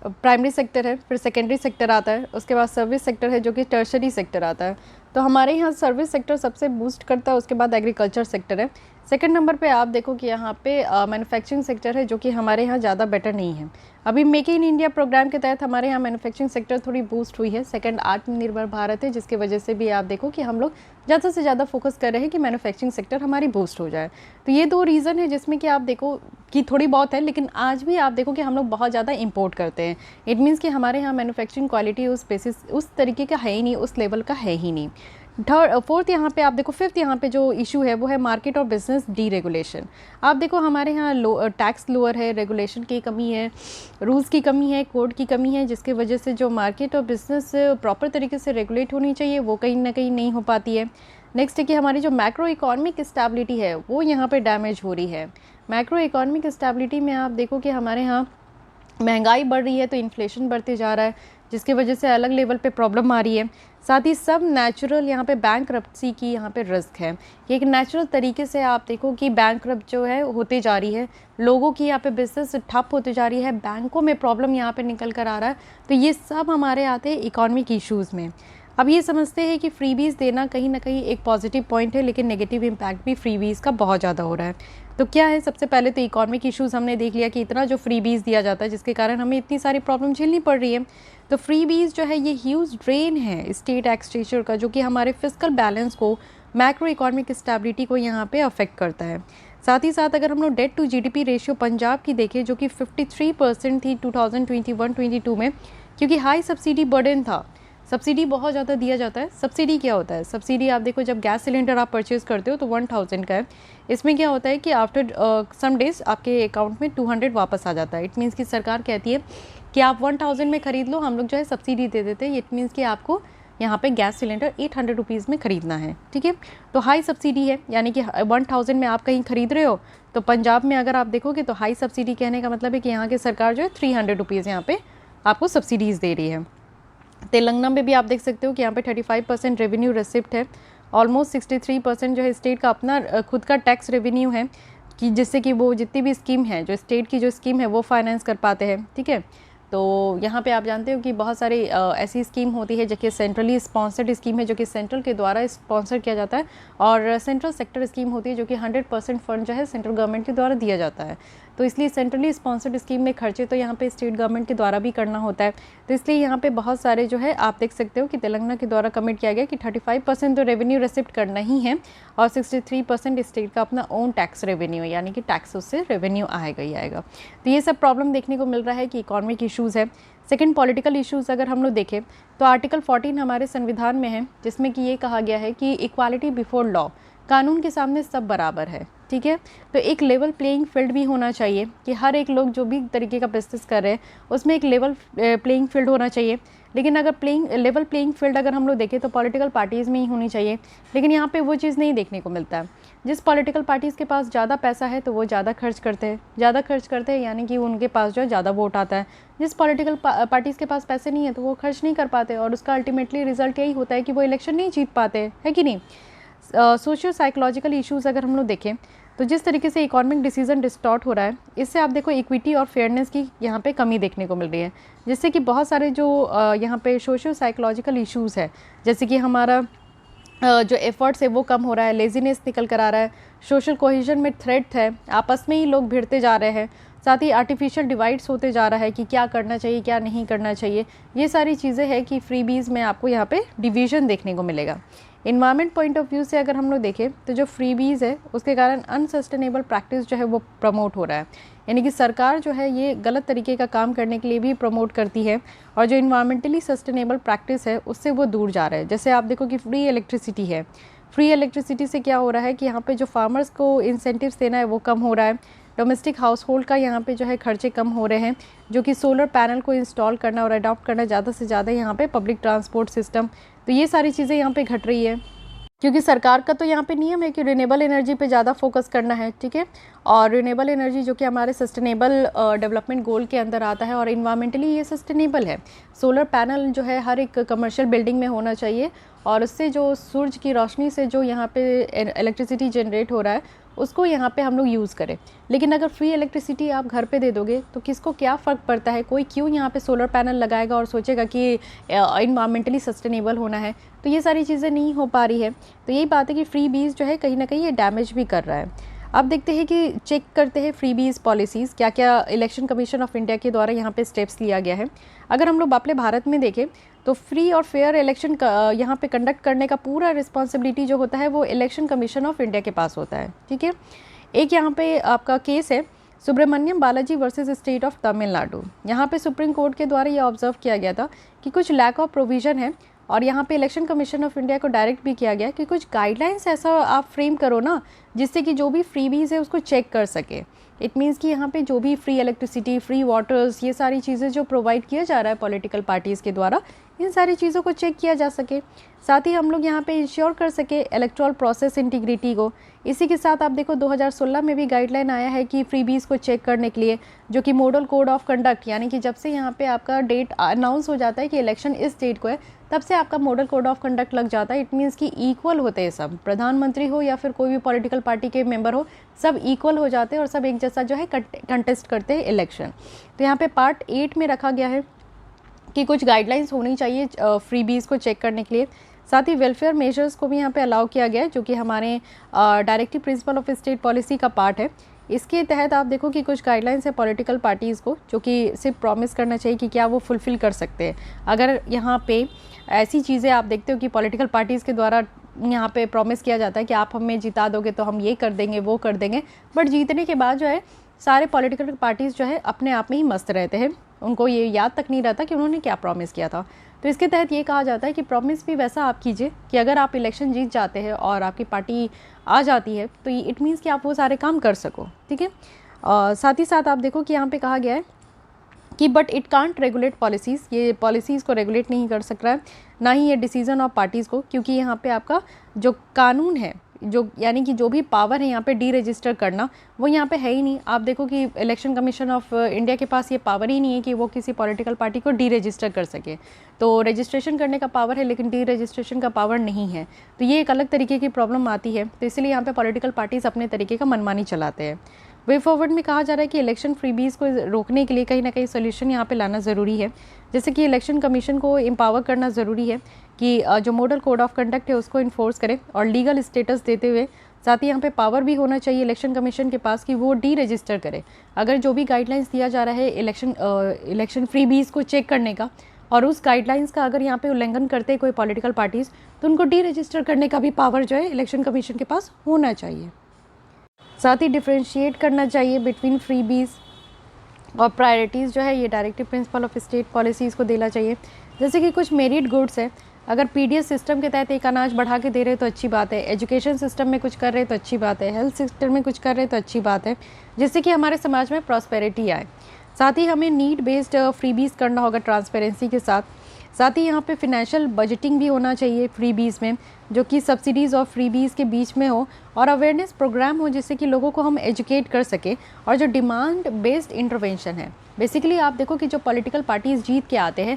प्राइमरी सेक्टर है, फिर सेकेंडरी सेक्टर आता है, उसके बाद सर्विस सेक्टर है जो कि टर्शरी सेक्टर आता है। तो हमारे यहाँ सर्विस सेक्टर सबसे बूस्ट करता है, उसके बाद एग्रीकल्चर सेक्टर है। सेकंड नंबर पे आप देखो कि यहाँ पे मैन्युफैक्चरिंग सेक्टर है जो कि हमारे यहाँ ज़्यादा बेटर नहीं है। अभी मेक इन इंडिया प्रोग्राम के तहत हमारे यहाँ मैन्युफैक्चरिंग सेक्टर थोड़ी बूस्ट हुई है। सेकंड आत्मनिर्भर भारत है, जिसकी वजह से भी आप देखो कि हम लोग ज़्यादा से ज़्यादा फोकस कर रहे हैं कि मैन्युफैक्चरिंग सेक्टर हमारी बूस्ट हो जाए। तो ये 2 रीज़न है जिसमें कि आप देखो कि थोड़ी बहुत है, लेकिन आज भी आप देखो कि हम लोग बहुत ज़्यादा इंपोर्ट करते हैं। इट मीन्स कि हमारे यहाँ मैन्युफैक्चरिंग क्वालिटी उस बेसिस उस तरीके का है ही नहीं, उस लेवल का है ही नहीं। फोर्थ यहाँ पे आप देखो, फिफ्थ यहाँ पे जो इशू है वो है मार्केट और बिजनेस डीरेगुलेशन। आप देखो हमारे यहाँ टैक्स लोअर है, रेगुलेशन की कमी है, रूल्स की कमी है, कोड की कमी है, जिसकी वजह से जो मार्केट और बिजनेस प्रॉपर तरीके से रेगुलेट होनी चाहिए वो कहीं ना कहीं नहीं हो पाती है। नेक्स्ट है कि हमारी जो मैक्रो इकोनॉमिक स्टेबिलिटी है वो यहाँ पे डैमेज हो रही है। मैक्रो इकोनॉमिक स्टेबिलिटी में आप देखो कि हमारे यहाँ महंगाई बढ़ रही है तो इन्फ्लेशन बढ़ते जा रहा है, जिसकी वजह से अलग लेवल पे प्रॉब्लम आ रही है। साथ ही सब नेचुरल यहाँ पे बैंकरप्सी की यहाँ पे रिस्क है। ये एक नेचुरल तरीके से आप देखो कि बैंकरप्ट जो है होते जा रही है, लोगों की यहाँ पे बिजनेस ठप होते जा रही है, बैंकों में प्रॉब्लम यहाँ पे निकल कर आ रहा है। तो ये सब हमारे आते हैं इकोनॉमिक इश्यूज़ में। अब ये समझते हैं कि फ्रीबीज़ देना कहीं ना कहीं एक पॉजिटिव पॉइंट है, लेकिन नेगेटिव इम्पैक्ट भी फ्रीबीज़ का बहुत ज़्यादा हो रहा है। तो क्या है, सबसे पहले तो इकोनॉमिक इश्यूज़ हमने देख लिया कि इतना जो फ्रीबीज़ दिया जाता है जिसके कारण हमें इतनी सारी प्रॉब्लम झेलनी पड़ रही है। तो फ्रीबीज़ जो है ये ह्यूज ड्रेन है स्टेट एक्सचेंजर का, जो कि हमारे फिजिकल बैलेंस को, मैक्रो इकोनॉमिक स्टेबिलिटी को यहाँ पे अफेक्ट करता है। साथ ही साथ अगर हम लोग debt to GDP ratio Punjab की देखें जो कि 53% थी 2021-22 में, क्योंकि हाई सब्सिडी बर्डन था। सब्सिडी बहुत ज़्यादा दिया जाता है। सब्सिडी क्या होता है? सब्सिडी आप देखो, जब गैस सिलेंडर आप परचेज़ करते हो तो 1000 का है। इसमें क्या होता है कि आफ्टर सम डेज आपके अकाउंट में 200 वापस आ जाता है। इट मीन्स कि सरकार कहती है कि आप 1000 में ख़रीद लो, हम लोग जो है सब्सिडी दे देते हैं। इट मीन्स कि आपको यहाँ पे गैस सिलेंडर 800 रुपीज़ में ख़रीदना है, ठीक है। तो हाई सब्सिडी है, यानी कि 1000 में आप कहीं ख़रीद रहे हो तो पंजाब में अगर आप देखोगे तो हाई सब्सिडी कहने का मतलब है कि यहाँ की सरकार जो है 300 रुपीज़ यहाँ पे आपको सब्सिडीज़ दे रही है। तेलंगाना में भी आप देख सकते हो कि यहाँ पे 35% रेवेन्यू रिसिप्ट है। ऑलमोस्ट 63% जो है स्टेट का अपना खुद का टैक्स रेवेन्यू है, कि जिससे कि वो जितनी भी स्कीम है, जो स्टेट की जो स्कीम है वो फाइनेंस कर पाते हैं, ठीक है। तो यहाँ पे आप जानते हो कि बहुत सारी ऐसी स्कीम होती है जो कि सेंट्रली स्पॉन्सर्ड स्कीम है, जो कि सेंट्रल के द्वारा स्पॉन्सर किया जाता है, और सेंट्रल सेक्टर स्कीम होती है जो कि 100% फंड जो है सेंट्रल गवर्नमेंट के द्वारा दिया जाता है। तो इसलिए सेंट्रली स्पॉन्सर्ड स्कीम में खर्चे तो यहाँ पे स्टेट गवर्नमेंट के द्वारा भी करना होता है। तो इसलिए यहाँ पे बहुत सारे जो है आप देख सकते हो कि तेलंगाना के द्वारा कमिट किया गया कि 35% तो रेवेन्यू रिसिप्ट करना ही है, और 63% स्टेट का अपना ओन टैक्स रेवेन्यू है, यानी कि टैक्स उससे रेवेन्यू आएगा ही आएगा। तो ये सब प्रॉब्लम देखने को मिल रहा है कि इकोनॉमिक इशूज़ है। सेकंड, पॉलिटिकल इश्यूज़ अगर हम लोग देखें तो आर्टिकल 14 हमारे संविधान में है, जिसमें कि ये कहा गया है कि इक्वालिटी बिफोर लॉ, कानून के सामने सब बराबर है, ठीक है। तो एक लेवल प्लेइंग फील्ड भी होना चाहिए कि हर एक लोग जो भी तरीके का बिजनेस कर रहे हैं उसमें एक लेवल प्लेइंग फील्ड होना चाहिए। लेकिन अगर लेवल प्लेइंग फील्ड अगर हम लोग देखें तो पॉलिटिकल पार्टीज़ में ही होनी चाहिए, लेकिन यहाँ पे वो चीज़ नहीं देखने को मिलता है। जिस पॉलिटिकल पार्टीज़ के पास ज़्यादा पैसा है तो वो ज़्यादा खर्च करते हैं, यानी कि उनके पास जो है ज़्यादा वोट आता है। जिस पॉलिटिकल पार्टीज़ के पास पैसे नहीं है तो वो खर्च नहीं कर पाते, और उसका अल्टीमेटली रिजल्ट यही होता है कि वो इलेक्शन नहीं जीत पाते, है कि नहीं। सोशियो साइकोलॉजिकल इश्यूज़ अगर हम लोग देखें तो जिस तरीके से इकोनॉमिक डिसीजन डिस्टॉर्ट हो रहा है, इससे आप देखो इक्विटी और फेयरनेस की यहाँ पे कमी देखने को मिल रही है, जिससे कि बहुत सारे जो यहाँ पे सोशियो साइकोलॉजिकल इश्यूज़ है, जैसे कि हमारा जो एफर्ट्स है वो कम हो रहा है, लेजीनेस निकल कर आ रहा है, सोशल कोहेजन में थ्रेट है, आपस में ही लोग भिड़ते जा रहे हैं, साथ ही आर्टिफिशियल डिवाइड्स होते जा रहा है कि क्या करना चाहिए क्या नहीं करना चाहिए। ये सारी चीज़ें हैं कि फ्रीबीज़ में आपको यहाँ पे डिवीज़न देखने को मिलेगा। इन्वायरमेंट पॉइंट ऑफ व्यू से अगर हम लोग देखें तो जो फ्रीबीज़ है उसके कारण अनसस्टेनेबल प्रैक्टिस जो है वो प्रमोट हो रहा है, यानी कि सरकार जो है ये गलत तरीके का काम करने के लिए भी प्रमोट करती है, और जो इन्वायरमेंटली सस्टेनेबल प्रैक्टिस है उससे वो दूर जा रहा है। जैसे आप देखो कि फ्री इलेक्ट्रिसिटी है, फ्री इलेक्ट्रिसिटी से क्या हो रहा है कि यहाँ पे जो फार्मर्स को इंसेंटिव्स देना है वो कम हो रहा है, डोमेस्टिक हाउस होल्ड का यहाँ पे जो है खर्चे कम हो रहे हैं, जो कि सोलर पैनल को इंस्टॉल करना और अडॉप्ट करना ज़्यादा से ज़्यादा यहाँ पे पब्लिक ट्रांसपोर्ट सिस्टम, तो ये सारी चीज़ें यहाँ पे घट रही है। क्योंकि सरकार का तो यहाँ पे नियम है कि रिन्यूएबल एनर्जी पे ज़्यादा फोकस करना है, ठीक है। और रिन्यूएबल एनर्जी जो कि हमारे सस्टेनेबल डेवलपमेंट गोल के अंदर आता है और इन्वायरमेंटली ये सस्टेनेबल है। सोलर पैनल जो है हर एक कमर्शियल बिल्डिंग में होना चाहिए और उससे जो सूरज की रोशनी से जो यहाँ पे इलेक्ट्रिसिटी जनरेट हो रहा है उसको यहाँ पे हम लोग यूज़ करें। लेकिन अगर फ्री इलेक्ट्रिसिटी आप घर पे दे दोगे तो किसको क्या फ़र्क पड़ता है, कोई क्यों यहाँ पे सोलर पैनल लगाएगा और सोचेगा कि इन्वायरमेंटली सस्टेनेबल होना है। तो ये सारी चीज़ें नहीं हो पा रही है। तो यही बात है कि फ्री बीज जो है कहीं ना कहीं ये डैमेज भी कर रहा है। अब देखते हैं कि चेक करते हैं फ्री बीज पॉलिसीज़ क्या क्या इलेक्शन कमीशन ऑफ इंडिया के द्वारा यहाँ पे स्टेप्स लिया गया है। अगर हम लोग अपने भारत में देखें तो फ्री और फेयर इलेक्शन यहाँ पे कंडक्ट करने का पूरा रिस्पॉन्सिबिलिटी जो होता है वो इलेक्शन कमीशन ऑफ इंडिया के पास होता है, ठीक है। एक यहाँ पे आपका केस है Subramaniam Balaji versus state of Tamil Nadu. यहाँ पे सुप्रीम कोर्ट के द्वारा ये ऑब्जर्व किया गया था कि कुछ लैक ऑफ प्रोविज़न है और यहाँ पे इलेक्शन कमीशन ऑफ इंडिया को डायरेक्ट भी किया गया कि कुछ गाइडलाइंस ऐसा आप फ्रेम करो ना जिससे कि जो भी फ्रीबीज़ है उसको चेक कर सके। इट मीन्स कि यहाँ पे जो भी फ्री इलेक्ट्रिसिटी, फ्री वाटर्स, ये सारी चीज़ें जो प्रोवाइड किया जा रहा है पॉलिटिकल पार्टीज़ के द्वारा, इन सारी चीज़ों को चेक किया जा sके। साथ ही हम लोग यहाँ पे इंश्योर कर सके इलेक्टोरल प्रोसेस इंटीग्रिटी को। इसी के साथ आप देखो 2016 में भी गाइडलाइन आया है कि फ्रीबीज़ को चेक करने के लिए, जो कि मॉडल कोड ऑफ कंडक्ट, यानी कि जब से यहाँ पे आपका डेट अनाउंस हो जाता है कि इलेक्शन इस डेट को है तब से आपका मॉडल कोड ऑफ कंडक्ट लग जाता है। इट मीन्स कि इक्वल होते हैं सब, प्रधानमंत्री हो या फिर कोई भी पॉलिटिकल पार्टी के मेंबर हो, सब इक्वल हो जाते हैं और सब एक जैसा जो है कंटेस्ट करते हैं इलेक्शन। तो यहाँ पे पार्ट 8 में रखा गया है कि कुछ गाइडलाइंस होनी चाहिए फ्रीबीज़ को चेक करने के लिए। साथ ही वेलफेयर मेजर्स को भी यहाँ पे अलाउ किया गया है जो कि हमारे directive principle of state policy का पार्ट है। इसके तहत आप देखो कि कुछ गाइडलाइंस है पॉलिटिकल पार्टीज़ को जो कि सिर्फ प्रॉमिस करना चाहिए कि क्या वो फुलफ़िल कर सकते हैं। अगर यहाँ पे ऐसी चीज़ें आप देखते हो कि पॉलिटिकल पार्टीज़ के द्वारा यहाँ पे प्रॉमिस किया जाता है कि आप हमें जिता दोगे तो हम ये कर देंगे वो कर देंगे, बट जीतने के बाद जो है सारे पॉलिटिकल पार्टीज़ जो है अपने आप में ही मस्त रहते हैं, उनको ये याद तक नहीं रहता कि उन्होंने क्या प्रॉमिस किया था। तो इसके तहत ये कहा जाता है कि प्रॉमिस भी वैसा आप कीजिए कि अगर आप इलेक्शन जीत जाते हैं और आपकी पार्टी आ जाती है तो इट मीन्स कि आप वो सारे काम कर सको, ठीक है। साथ ही साथ आप देखो कि यहाँ पे कहा गया है कि but it can't regulate policies, ये पॉलिसीज़ को रेगुलेट नहीं कर सक रहा है, ना ही ये डिसीजन ऑफ पार्टीज़ को, क्योंकि यहाँ पे आपका जो कानून है, जो यानी कि जो भी पावर है यहाँ पे डी रजिस्टर करना, वो यहाँ पे है ही नहीं। आप देखो कि इलेक्शन कमीशन ऑफ इंडिया के पास ये पावर ही नहीं है कि वो किसी पॉलिटिकल पार्टी को डी रजिस्टर कर सके। तो रजिस्ट्रेशन करने का पावर है लेकिन डी रजिस्ट्रेशन का पावर नहीं है, तो ये एक अलग तरीके की प्रॉब्लम आती है। तो इसलिए यहाँ पे पॉलिटिकल पार्टीज़ अपने तरीके का मनमानी चलाते हैं। वे फॉरवर्ड में कहा जा रहा है कि इलेक्शन फ्रीबीज़ को रोकने के लिए कहीं ना कहीं सोल्यूशन यहाँ पे लाना ज़रूरी है, जैसे कि इलेक्शन कमीशन को एम्पावर करना ज़रूरी है कि जो मॉडल कोड ऑफ कंडक्ट है उसको इन्फोर्स करें और लीगल स्टेटस देते हुए, साथ ही यहाँ पे पावर भी होना चाहिए इलेक्शन कमीशन के पास कि वो डी रजिस्टर करे। अगर जो भी गाइडलाइंस दिया जा रहा है इलेक्शन फ्रीबीज़ को चेक करने का और उस गाइडलाइंस का अगर यहाँ पे उल्लंघन करते हैं कोई पॉलिटिकल पार्टीज़, तो उनको डी रजिस्टर करने का भी पावर जो है इलेक्शन कमीशन के पास होना चाहिए। साथ ही डिफ्रेंशिएट करना चाहिए बिटवीन फ्रीबीज़ और प्रायोरिटीज़ जो है ये directive principle of state policies को देना चाहिए। जैसे कि कुछ मेरिट गुड्स है, अगर पीडीएस सिस्टम के तहत एक अनाज बढ़ा के दे रहे तो अच्छी बात है, एजुकेशन सिस्टम में कुछ कर रहे तो अच्छी बात है, हेल्थ सिस्टम में कुछ कर रहे तो अच्छी बात है, जिससे कि हमारे समाज में प्रॉस्पेरिटी आए। साथ ही हमें नीड बेस्ड फ्रीबीज़ करना होगा ट्रांसपेरेंसी के साथ। साथ ही यहाँ पे फिनेंशियल बजटिंग भी होना चाहिए फ्रीबीज़ में, जो कि सब्सिडीज़ और फ्रीबीज़ के बीच में हो, और अवेयरनेस प्रोग्राम हो जिससे कि लोगों को हम एजुकेट कर सके। और जो डिमांड बेस्ड इंटरवेंशन है, बेसिकली आप देखो कि जो पॉलिटिकल पार्टीज़ जीत के आते हैं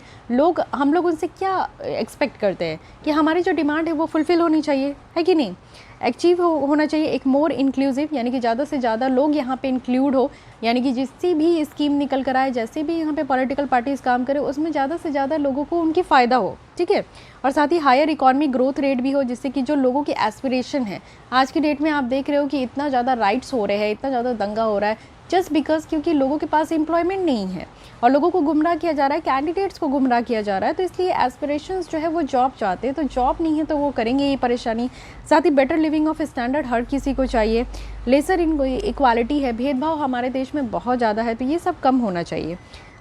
हम लोग उनसे क्या एक्सपेक्ट करते हैं कि हमारी जो डिमांड है वो फुलफ़िल होनी चाहिए, है कि नहीं, अचीव होना चाहिए। एक मोर इंक्लूसिव, यानी कि ज़्यादा से ज़्यादा लोग यहाँ पे इंक्लूड हो, यानी कि जिससे भी स्कीम निकल कर आए, जैसे भी यहाँ पे पॉलिटिकल पार्टीज़ काम करें उसमें ज़्यादा से ज़्यादा लोगों को उनकी फ़ायदा हो, ठीक है। और साथ ही हायर इकॉनमिक ग्रोथ रेट भी हो, जिससे कि जो लोगों की एस्पिरेशन है, आज की डेट में आप देख रहे हो कि इतना ज़्यादा राइट्स हो रहे हैं, इतना ज़्यादा दंगा हो रहा है, जस्ट बिकॉज क्योंकि लोगों के पास एम्प्लॉयमेंट नहीं है और लोगों को गुमराह किया जा रहा है, कैंडिडेट्स को गुमराह किया जा रहा है। तो इसलिए एस्पिरेशंस जो है वो जॉब चाहते हैं, तो जॉब नहीं है तो वो करेंगे ये परेशानी। साथ ही बेटर लिविंग ऑफ स्टैंडर्ड हर किसी को चाहिए। लेसर इक्वालिटी है, भेदभाव हमारे देश में बहुत ज़्यादा है, तो ये सब कम होना चाहिए।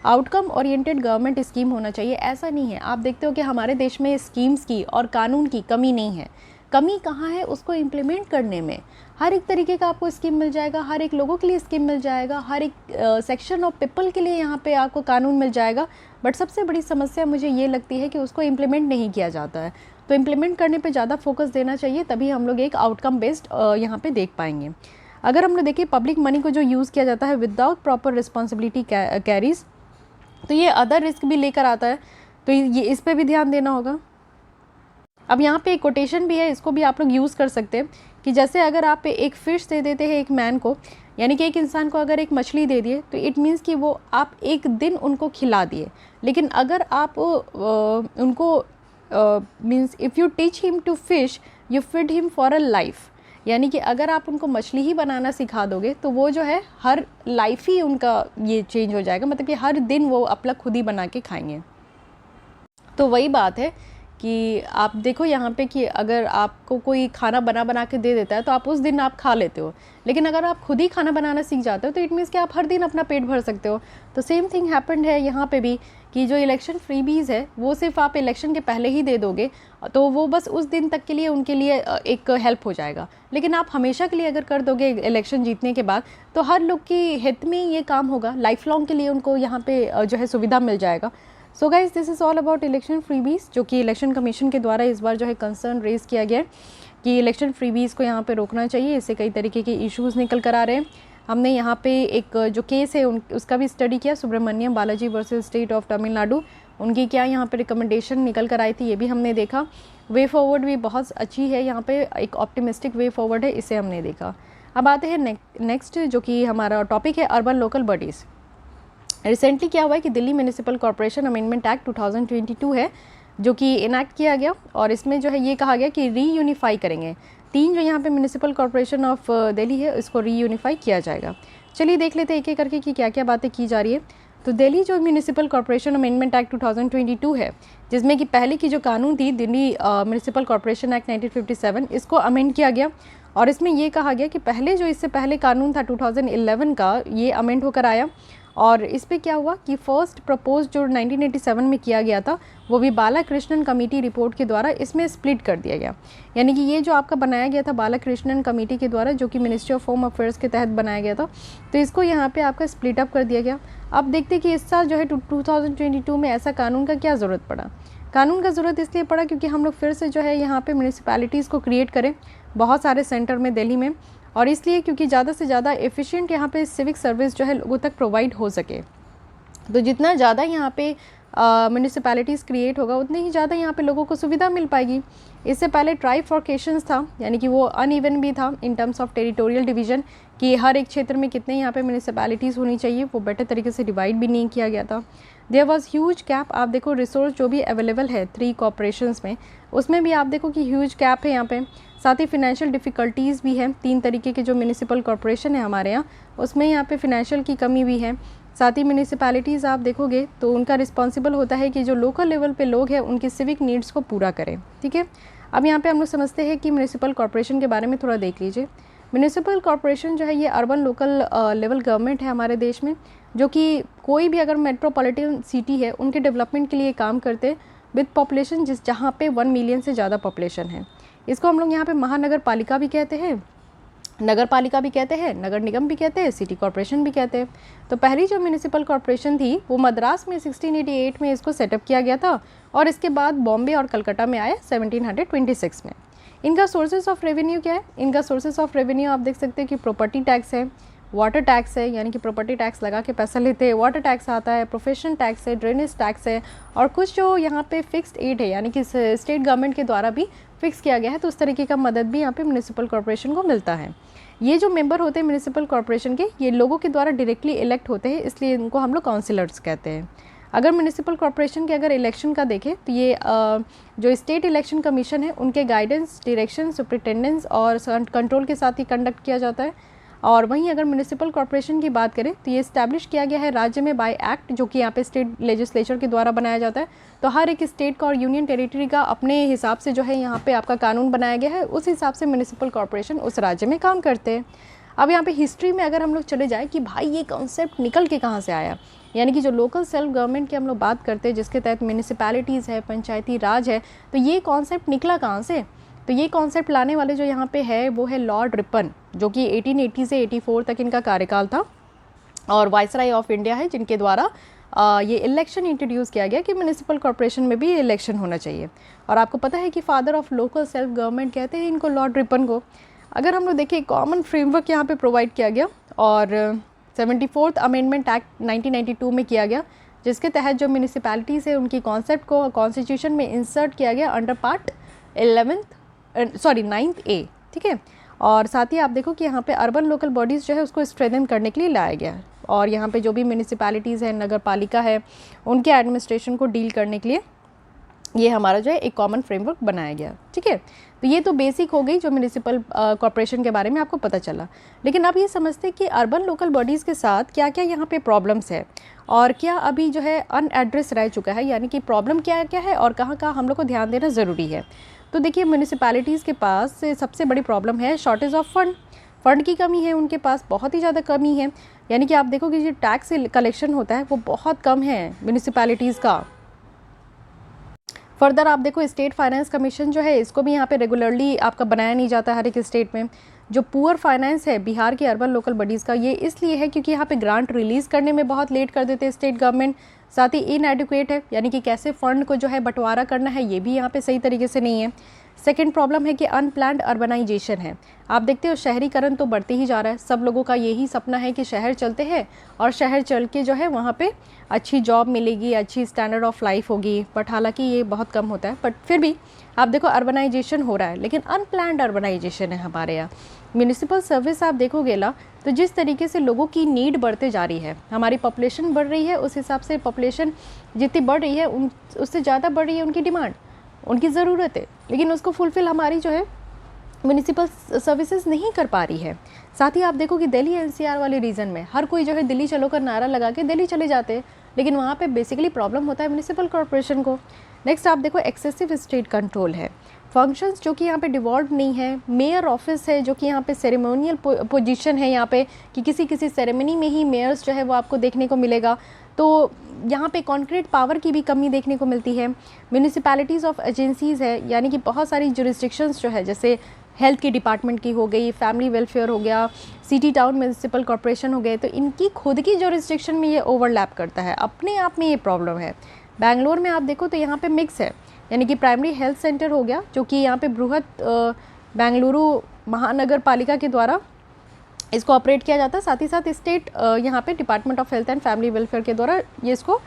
आउटकम ओरिएंटेड गवर्नमेंट स्कीम होना चाहिए। ऐसा नहीं है, आप देखते हो कि हमारे देश में स्कीम्स की और कानून की कमी नहीं है। कमी कहाँ है, उसको इम्प्लीमेंट करने में। हर एक तरीके का आपको स्कीम मिल जाएगा, हर एक लोगों के लिए स्कीम मिल जाएगा, हर एक सेक्शन ऑफ पीपल के लिए यहाँ पे आपको कानून मिल जाएगा, बट सबसे बड़ी समस्या मुझे ये लगती है कि उसको इम्प्लीमेंट नहीं किया जाता है। तो इम्प्लीमेंट करने पे ज़्यादा फोकस देना चाहिए, तभी हम लोग एक आउटकम बेस्ड यहाँ पे देख पाएंगे। अगर हम लोग देखिए पब्लिक मनी को जो यूज़ किया जाता है विदाउट प्रॉपर रिस्पॉन्सिबिलिटी कैरीज, तो ये अदर रिस्क भी लेकर आता है, तो ये इस पर भी ध्यान देना होगा। अब यहाँ पे एक कोटेशन भी है, इसको भी आप लोग यूज़ कर सकते हैं कि जैसे अगर आप एक फ़िश दे देते हैं एक मैन को, यानी कि एक इंसान को अगर एक मछली दे दिए तो इट मीन्स कि वो आप एक दिन उनको खिला दिए, लेकिन अगर आप उनको means if you teach him to fish you feed him for a life, यानी कि अगर आप उनको मछली ही बनाना सिखा दोगे तो वो जो है हर लाइफ ही उनका ये चेंज हो जाएगा, मतलब कि हर दिन वो अपना खुद ही बना के खाएंगे। तो वही बात है कि आप देखो यहाँ पे कि अगर आपको कोई खाना बना के दे देता है तो आप उस दिन आप खा लेते हो, लेकिन अगर आप खुद ही खाना बनाना सीख जाते हो तो इट मीन्स कि आप हर दिन अपना पेट भर सकते हो। तो सेम थिंग हैपेंड है यहाँ पे भी कि जो इलेक्शन फ्रीबीज़ है वो सिर्फ आप इलेक्शन के पहले ही दे दोगे तो वो बस उस दिन तक के लिए उनके लिए एक हेल्प हो जाएगा, लेकिन आप हमेशा के लिए अगर कर दोगे इलेक्शन जीतने के बाद तो हर लोग की हित में ये काम होगा, लाइफ लॉन्ग के लिए उनको यहाँ पे जो है सुविधा मिल जाएगा। So guys this is all about election freebies, जो कि इलेक्शन कमीशन के द्वारा इस बार जो है कंसर्न रेज किया गया है कि इलेक्शन फ्रीबीज़ को यहाँ पे रोकना चाहिए, इससे कई तरीके के इश्यूज़ निकल कर आ रहे हैं। हमने यहाँ पे एक जो केस है उसका भी स्टडी किया, Subramaniam Balaji versus state of Tamil Nadu, उनकी क्या यहाँ पे रिकमेंडेशन निकल कर आई थी ये भी हमने देखा। वे फॉरवर्ड भी बहुत अच्छी है, यहाँ पे एक ऑप्टिमिस्टिक वे फॉरवर्ड है, इसे हमने देखा। अब आते हैं नेक्स्ट जो कि हमारा टॉपिक है अर्बन लोकल बॉडीज़। रिसेंटली क्या हुआ है कि Delhi municipal corporation amendment act 2022 है जो कि इनैक्ट किया गया, और इसमें जो है ये कहा गया कि रीयूनिफाई करेंगे 3 जो यहाँ पे म्यूनिसिपल कॉर्पोरेशन ऑफ दिल्ली है इसको रीयूनिफाई किया जाएगा। चलिए देख लेते हैं एक एक करके कि क्या क्या बातें की जा रही है। तो दिल्ली जो म्यूनिसिपल कॉर्पोरेशन अमेंडमेंट एक्ट 2022 है, जिसमें कि पहले की जो कानून थी दिल्ली म्यूनिसिपल कॉर्पोरेशन एक्ट 1957, इसको अमेंड किया गया, और इसमें ये कहा गया कि पहले जो इससे पहले कानून था 2011 का ये अमेंड होकर आया, और इस पे क्या हुआ कि फर्स्ट प्रपोज जो 1987 में किया गया था वो भी बालाकृष्णन कमेटी रिपोर्ट के द्वारा इसमें स्प्लिट कर दिया गया, यानी कि ये जो आपका बनाया गया था बालाकृष्णन कमेटी के द्वारा जो कि मिनिस्ट्री ऑफ होम अफेयर्स के तहत बनाया गया था, तो इसको यहाँ पे आपका स्प्लिट अप कर दिया गया। अब देखते हैं कि इस साल जो है 2022 में ऐसा कानून का क्या ज़रूरत पड़ा। कानून का ज़रूरत इसलिए पड़ा क्योंकि हम लोग फिर से जो है यहाँ पे म्यूनिसिपैलिटीज़ को क्रिएट करें बहुत सारे सेंटर में दिल्ली में, और इसलिए क्योंकि ज़्यादा से ज़्यादा एफिशिएंट यहाँ पे सिविक सर्विस जो है लोगों तक प्रोवाइड हो सके। तो जितना ज़्यादा यहाँ पे म्यूनिसिपैलिटीज़ क्रिएट होगा उतनी ही ज़्यादा यहाँ पे लोगों को सुविधा मिल पाएगी। इससे पहले ट्राइफॉर्केशंस था, यानी कि वो अनइवन भी था in terms of territorial division कि हर एक क्षेत्र में कितने यहाँ पे म्यूनिसिपैलिटीज़ होनी चाहिए, वो बेटर तरीके से डिवाइड भी नहीं किया गया था। देयर वॉज ह्यूज कैप, आप देखो रिसोर्स जो भी अवेलेबल है 3 कॉर्पोरेशंस में उसमें भी आप देखो कि ह्यूज कैप है यहाँ पे। साथ ही फिनेंशियल डिफ़िकल्टीज़ भी है, 3 तरीके के जो म्यूनिसिपल कॉर्पोरेशन है हमारे यहाँ उसमें यहाँ पे फिनेंशियल की कमी भी है। साथ ही म्यूनिसिपैलिटीज़ आप देखोगे तो उनका रिस्पॉन्सिबल होता है कि जो लोकल लेवल पे लोग हैं उनकी सिविक नीड्स को पूरा करें। ठीक है, अब यहाँ पे हम लोग समझते हैं कि म्यूनिसिपल कॉर्पोरेशन के बारे में थोड़ा देख लीजिए। म्यूनिसिपल कॉर्पोरेशन जो है ये अर्बन लोकल लेवल गवर्नमेंट है हमारे देश में, जो कि कोई भी अगर मेट्रोपॉलिटन सिटी है उनके डेवलपमेंट के लिए काम करते हैं विद पॉपुलेशन जहाँ पे 1 मिलियन से ज़्यादा पॉपुलेशन है। इसको हम लोग यहाँ पे महानगर पालिका भी कहते हैं, नगर पालिका भी कहते हैं, नगर निगम भी कहते हैं, सिटी कॉर्पोरेशन भी कहते हैं। तो पहली जो म्यूनिसिपल कॉर्पोरेशन थी वो मद्रास में 1688 में इसको सेटअप किया गया था, और इसके बाद बॉम्बे और कलकत्ता में आया 1726 में। इनका सोर्सेज ऑफ रेवेन्यू क्या है? इनका सोर्सेज ऑफ रेवेन्यू आप देख सकते हैं कि प्रॉपर्टी टैक्स है, वाटर टैक्स है, यानी कि प्रॉपर्टी टैक्स लगा के पैसा लेते हैं, वाटर टैक्स आता है, प्रोफेशन टैक्स है, ड्रेनेज टैक्स है, और कुछ जो यहाँ पे फिक्स्ड एड है यानी कि स्टेट गवर्नमेंट के द्वारा भी फिक्स किया गया है, तो उस तरीके का मदद भी यहाँ पे म्यूनिसिपल कॉर्पोरेशन को मिलता है। ये जो मेंबर होते हैं म्यूनिसिपल कॉर्पोरेशन के ये लोगों के द्वारा डायरेक्टली इलेक्ट होते हैं, इसलिए इनको हम लोग काउंसिलर्स कहते हैं। अगर म्यूनिसिपल कॉर्पोरेशन के अगर इलेक्शन का देखें तो ये जो स्टेट इलेक्शन कमीशन है उनके गाइडेंस, डायरेक्शन, सुपरिटेंडेंस और कंट्रोल के साथ ही कंडक्ट किया जाता है। और वहीं अगर म्यूनिसिपल कॉर्पोरेशन की बात करें तो ये इस्टेब्लिश किया गया है राज्य में बाय एक्ट, जो कि यहाँ पे स्टेट लेजिस्लेचर के द्वारा बनाया जाता है। तो हर एक स्टेट का और यूनियन टेरिटरी का अपने हिसाब से जो है यहाँ पे आपका कानून बनाया गया है, उस हिसाब से म्यूनिसिपल कॉर्पोरेशन उस राज्य में काम करते हैं। अब यहाँ पे हिस्ट्री में अगर हम लोग चले जाए कि भाई ये कॉन्सेप्ट निकल के कहाँ से आया, यानी कि जो लोकल सेल्फ गवर्नमेंट की हम लोग बात करते हैं जिसके तहत म्यूनिसिपैलिटीज़ है, पंचायती राज है, तो ये कॉन्सेप्ट निकला कहाँ से? तो ये कॉन्सेप्ट लाने वाले जो यहाँ पे है वो है लॉर्ड रिपन, जो कि 1880 से 84 तक इनका कार्यकाल था, और वायसराय ऑफ इंडिया है जिनके द्वारा ये इलेक्शन इंट्रोड्यूस किया गया कि म्यूनिसिपल कॉर्पोरेशन में भी इलेक्शन होना चाहिए। और आपको पता है कि father of local self government कहते हैं इनको, लॉर्ड रिपन को। अगर हम लोग देखें, कॉमन फ्रेमवर्क यहाँ पे प्रोवाइड किया गया और 74th अमेंडमेंट एक्ट 1992 में किया गया, जिसके तहत जो म्यूनिसिपैलिटीज़ है उनकी कॉन्सेप्ट को कॉन्स्टिट्यूशन में इंसर्ट किया गया अंडर पार्ट 9th A, ठीक है। और साथ ही आप देखो कि यहाँ पे अर्बन लोकल बॉडीज़ जो है उसको स्ट्रेंथन करने के लिए लाया गया है, और यहाँ पे जो भी म्यूनिसिपैलिटीज़ है, नगर पालिका है, उनके एडमिनिस्ट्रेशन को डील करने के लिए ये हमारा जो है एक कॉमन फ्रेमवर्क बनाया गया, ठीक है। तो ये तो बेसिक हो गई जो म्यूनिसिपल कॉर्पोरेशन के बारे में आपको पता चला। लेकिन अब ये समझते हैं कि अर्बन लोकल बॉडीज़ के साथ क्या क्या यहाँ पे प्रॉब्लम्स है और क्या अभी जो है अनएड्रेस रह चुका है, यानी कि प्रॉब्लम क्या क्या है और कहाँ कहाँ हम लोग को ध्यान देना ज़रूरी है। तो देखिए, म्यूनिसिपैलिटीज़ के पास सबसे बड़ी प्रॉब्लम है शॉर्टेज ऑफ फंड की कमी है, उनके पास बहुत ही ज़्यादा कमी है। यानी कि आप देखो कि जो टैक्स कलेक्शन होता है वो बहुत कम है म्यूनिसिपैलिटीज़ का। फर्दर आप देखो, स्टेट फाइनेंस कमीशन जो है इसको भी यहाँ पे रेगुलरली आपका बनाया नहीं जाता हर एक स्टेट में। जो पुअर फाइनेंस है बिहार के अर्बन लोकल बॉडीज़ का, ये इसलिए है क्योंकि यहाँ पे ग्रांट रिलीज़ करने में बहुत लेट कर देते हैं स्टेट गवर्नमेंट। साथ ही इनएडिक्वेट है, यानी कि कैसे फ़ंड को जो है बंटवारा करना है ये भी यहाँ पे सही तरीके से नहीं है। सेकेंड प्रॉब्लम है कि अनप्लान्ड अर्बनाइजेशन है। आप देखते हो शहरीकरण तो बढ़ते ही जा रहा है, सब लोगों का यही सपना है कि शहर चलते हैं और शहर चल के जो है वहाँ पे अच्छी जॉब मिलेगी, अच्छी स्टैंडर्ड ऑफ लाइफ होगी, बट हालांकि ये बहुत कम होता है। बट फिर भी आप देखो अर्बनाइजेशन हो रहा है, लेकिन अनप्लान्ड अर्बनाइजेशन है हमारे यहाँ। म्यूनिसिपल सर्विस आप देखोगे ना, तो जिस तरीके से लोगों की नीड बढ़ते जा रही है, हमारी पॉपुलेशन बढ़ रही है, उस हिसाब से पॉपुलेशन जितनी बढ़ रही है उससे ज़्यादा बढ़ रही है उनकी डिमांड, उनकी ज़रूरत है, लेकिन उसको फुलफ़िल हमारी जो है म्यूनिसिपल सर्विसेज नहीं कर पा रही है। साथ ही आप देखो कि दिल्ली एनसीआर वाले रीजन में हर कोई जो है दिल्ली चलो का नारा लगा के दिल्ली चले जाते हैं, लेकिन वहाँ पे बेसिकली प्रॉब्लम होता है म्यूनिसिपल कॉर्पोरेशन को। नेक्स्ट आप देखो, एक्सेसिव स्टेट कंट्रोल है, फंक्शंस जो कि यहाँ पे डिवॉल्व नहीं है। मेयर ऑफिस है जो कि यहाँ पे सेरेमोनियल पोजीशन है यहाँ पे, कि किसी किसी सेरेमनी में ही मेयर्स जो है वो आपको देखने को मिलेगा। तो यहाँ पे कॉन्क्रीट पावर की भी कमी देखने को मिलती है। म्यूनिसिपैलिटीज़ ऑफ एजेंसीज़ है, यानी कि बहुत सारी जुरिस्डिक्शंस जो है, जैसे हेल्थ की डिपार्टमेंट की हो गई, फैमिली वेलफेयर हो गया, सिटी टाउन म्यूनिसिपल कॉर्पोरेशन हो गए, तो इनकी खुद की जुरिस्डिक्शन में ये ओवरलैप करता है, अपने आप में ये प्रॉब्लम है। बैंगलोर में आप देखो तो यहाँ पे मिक्स है, यानी कि प्राइमरी हेल्थ सेंटर हो गया जो कि यहाँ पे बृहद बेंगलुरु महानगर पालिका के द्वारा इसको ऑपरेट किया जाता है। साथ ही साथ स्टेट यहाँ पे department of health and family welfare के द्वारा ये इसको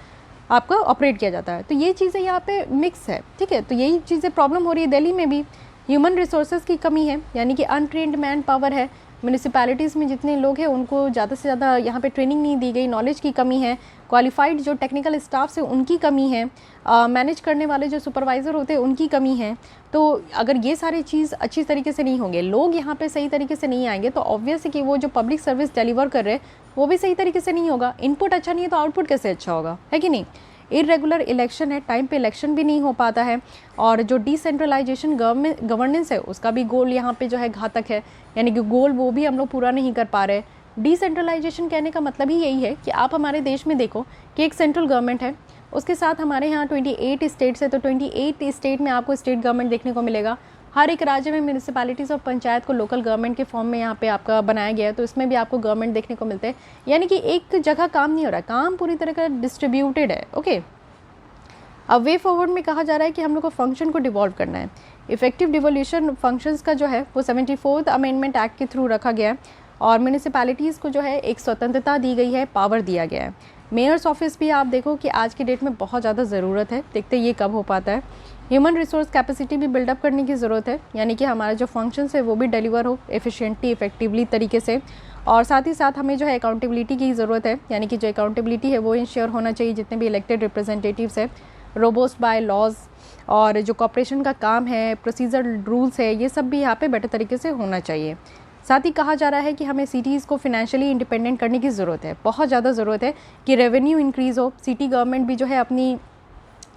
आपका ऑपरेट किया जाता है। तो ये चीज़ें यहाँ पे मिक्स है, ठीक है। तो यही चीज़ें प्रॉब्लम हो रही है दिल्ली में भी। ह्यूमन रिसोर्सेज की कमी है, यानी कि अनट्रेंड मैन पावर है। म्यूनिसिपैलिटीज़ में जितने लोग हैं उनको ज़्यादा से ज़्यादा यहाँ पे ट्रेनिंग नहीं दी गई, नॉलेज की कमी है, क्वालिफाइड जो टेक्निकल स्टाफ है उनकी कमी है, मैनेज करने वाले जो सुपरवाइज़र होते हैं उनकी कमी है। तो अगर ये सारी चीज़ अच्छी तरीके से नहीं होंगे, लोग यहाँ पे सही तरीके से नहीं आएंगे, तो ऑब्वियस है कि वो जो पब्लिक सर्विस डिलीवर कर रहे हैं वो भी सही तरीके से नहीं होगा। इनपुट अच्छा नहीं है तो आउटपुट कैसे अच्छा होगा, है कि नहीं। इरेगुलर इलेक्शन है, टाइम पे इलेक्शन भी नहीं हो पाता है, और जो डिसेंट्रलाइजेशन गवर्नेंस है उसका भी गोल यहाँ पे जो है घातक है, यानी कि गोल वो भी हम लोग पूरा नहीं कर पा रहे। डिसेंट्रलाइजेशन कहने का मतलब ही यही है कि आप हमारे देश में देखो कि एक सेंट्रल गवर्नमेंट है, उसके साथ हमारे यहाँ 28 स्टेट्स है, तो 28 स्टेट में आपको स्टेट गवर्नमेंट देखने को मिलेगा। हर एक राज्य में म्यूनिसिपैलिटीज़ और पंचायत को लोकल गवर्नमेंट के फॉर्म में यहाँ पे आपका बनाया गया है, तो इसमें भी आपको गवर्नमेंट देखने को मिलते हैं, यानी कि एक जगह काम नहीं हो रहा, काम पूरी तरह का डिस्ट्रीब्यूटेड है। ओके, अब वे फॉरवर्ड में कहा जा रहा है कि हम लोग को फंक्शन को डिवॉल्व करना है। इफेक्टिव डिवोल्यूशन फंक्शंस का जो है वो 74th अमेंडमेंट एक्ट के थ्रू रखा गया है, और म्यूनिसिपैलिटीज़ को जो है एक स्वतंत्रता दी गई है, पावर दिया गया है। मेयर्स ऑफिस भी आप देखो कि आज की डेट में बहुत ज़्यादा ज़रूरत है, देखते ये कब हो पाता है। ह्यूमन रिसोर्स कैपेसिटी भी बिल्डअप करने की ज़रूरत है, यानी कि हमारा जो फंक्शंस है वो भी डिलीवर हो एफिशिएंटली, इफेक्टिवली तरीके से। और साथ ही साथ हमें जो है अकाउंटेबिलिटी की ज़रूरत है, यानी कि जो अकाउंटेबिलिटी है वो इंश्योर होना चाहिए। जितने भी इलेक्टेड रिप्रेजेंटेटिव्स है, रोबोस्ट बाय लॉज, और जो कॉर्पोरेशन का काम है, प्रोसीजर रूल्स है, ये सब भी यहाँ पे बेटर तरीके से होना चाहिए। साथ ही कहा जा रहा है कि हमें सिटीज़ को फिनेंशियली इंडिपेंडेंट करने की ज़रूरत है, बहुत ज़्यादा ज़रूरत है कि रेवेन्यू इंक्रीज़ हो, सिटी गवर्नमेंट भी जो है अपनी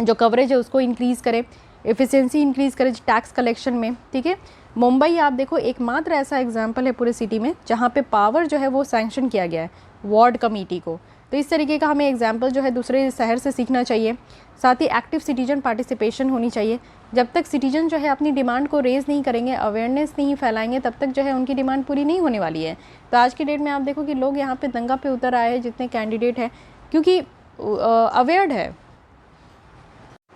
जो कवरेज है उसको इंक्रीज़ करे, एफिशिएंसी इंक्रीज़ करे टैक्स कलेक्शन में, ठीक है। मुंबई आप देखो एकमात्र ऐसा एग्जाम्पल है पूरे सिटी में जहाँ पे पावर जो है वो सैंक्शन किया गया है वार्ड कमेटी को। तो इस तरीके का हमें एग्जाम्पल जो है दूसरे शहर से सीखना चाहिए। साथ ही एक्टिव सिटीजन पार्टिसिपेशन होनी चाहिए। जब तक सिटीजन जो है अपनी डिमांड को रेज़ नहीं करेंगे, अवेयरनेस नहीं फैलाएंगे, तब तक जो है उनकी डिमांड पूरी नहीं होने वाली है। तो आज की डेट में आप देखो कि लोग यहाँ पे दंगा पे उतर आए हैं जितने कैंडिडेट हैं, क्योंकि अवेयर्ड है,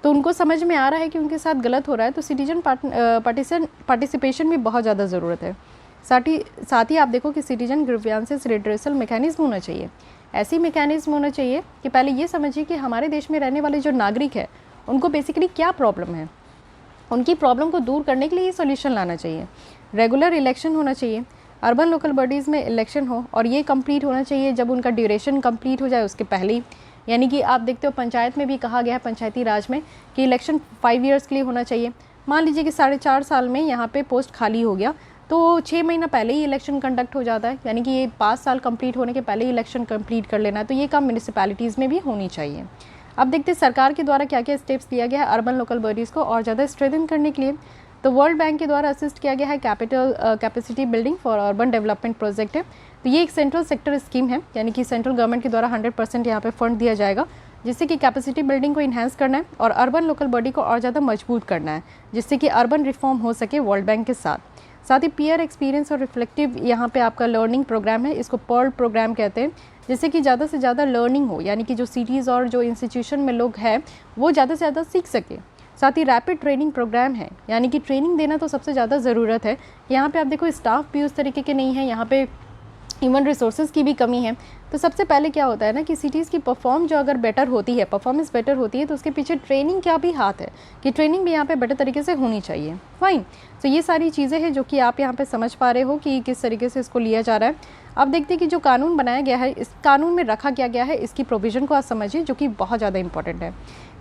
तो उनको समझ में आ रहा है कि उनके साथ गलत हो रहा है, तो सिटीजन पार्टिसिपेशन भी बहुत ज़्यादा ज़रूरत है। साथ ही आप देखो कि सिटीजन ग्रीवेंसेस रिड्रेसल मैकेनिज्म होना चाहिए। ऐसी मैकेनिज्म होना चाहिए कि पहले ये समझिए कि हमारे देश में रहने वाले जो नागरिक है उनको बेसिकली क्या प्रॉब्लम है, उनकी प्रॉब्लम को दूर करने के लिए ये सोल्यूशन लाना चाहिए। रेगुलर इलेक्शन होना चाहिए, अर्बन लोकल बॉडीज़ में इलेक्शन हो, और ये कंप्लीट होना चाहिए जब उनका ड्यूरेशन कंप्लीट हो जाए उसके पहले ही। यानी कि आप देखते हो पंचायत में भी कहा गया है, पंचायती राज में, कि इलेक्शन 5 ईयर्स के लिए होना चाहिए। मान लीजिए कि 4.5 साल में यहाँ पे पोस्ट खाली हो गया, तो 6 महीना पहले ही इलेक्शन कंडक्ट हो जाता है, यानी कि ये 5 साल कंप्लीट होने के पहले ही इलेक्शन कंप्लीट कर लेना है। तो ये काम म्यूनिसिपैलिटीज़ में भी होनी चाहिए। अब देखते हैं सरकार के द्वारा क्या क्या स्टेप्स लिया गया है अर्बन लोकल बॉडीज़ को और ज़्यादा स्ट्रेंथन करने के लिए। तो वर्ल्ड बैंक के द्वारा असिस्ट किया गया है capacity building for urban development project है। तो ये एक सेंट्रल सेक्टर स्कीम है, यानी कि सेंट्रल गवर्नमेंट के द्वारा 100% यहाँ पे फंड दिया जाएगा, जिससे कि कैपेसिटी बिल्डिंग को इन्हांस करना है और अर्बन लोकल बॉडी को और ज़्यादा मजबूत करना है, जिससे कि अर्बन रिफॉर्म हो सके वर्ल्ड बैंक के साथ ही पीयर एक्सपीरियंस और रिफ्लेक्टिव यहाँ पे आपका लर्निंग प्रोग्राम है, इसको पर्ल प्रोग्राम कहते हैं, जिससे कि ज़्यादा से ज़्यादा लर्निंग हो, यानी कि जो सिटीज़ और जो इंस्टीट्यूशन में लोग हैं वो ज़्यादा से ज़्यादा सीख सके। साथ ही रैपिड ट्रेनिंग प्रोग्राम है, यानी कि ट्रेनिंग देना तो सबसे ज़्यादा ज़रूरत है। यहाँ पे आप देखो स्टाफ भी उस तरीके के नहीं है, यहाँ पे ह्यूमन रिसोर्सेज की भी कमी है। तो सबसे पहले क्या होता है ना कि सिटीज़ की परफॉर्मेंस बेटर होती है तो उसके पीछे ट्रेनिंग का भी हाथ है, कि ट्रेनिंग भी यहाँ पे बेटर तरीके से होनी चाहिए। फाइन, तो ये सारी चीज़ें हैं जो कि आप यहाँ पे समझ पा रहे हो कि किस तरीके से इसको लिया जा रहा है। अब देखते हैं कि जो कानून बनाया गया है, इस कानून में रखा क्या गया है, इसकी प्रोविज़न को आप समझिए, जो कि बहुत ज़्यादा इंपॉर्टेंट है।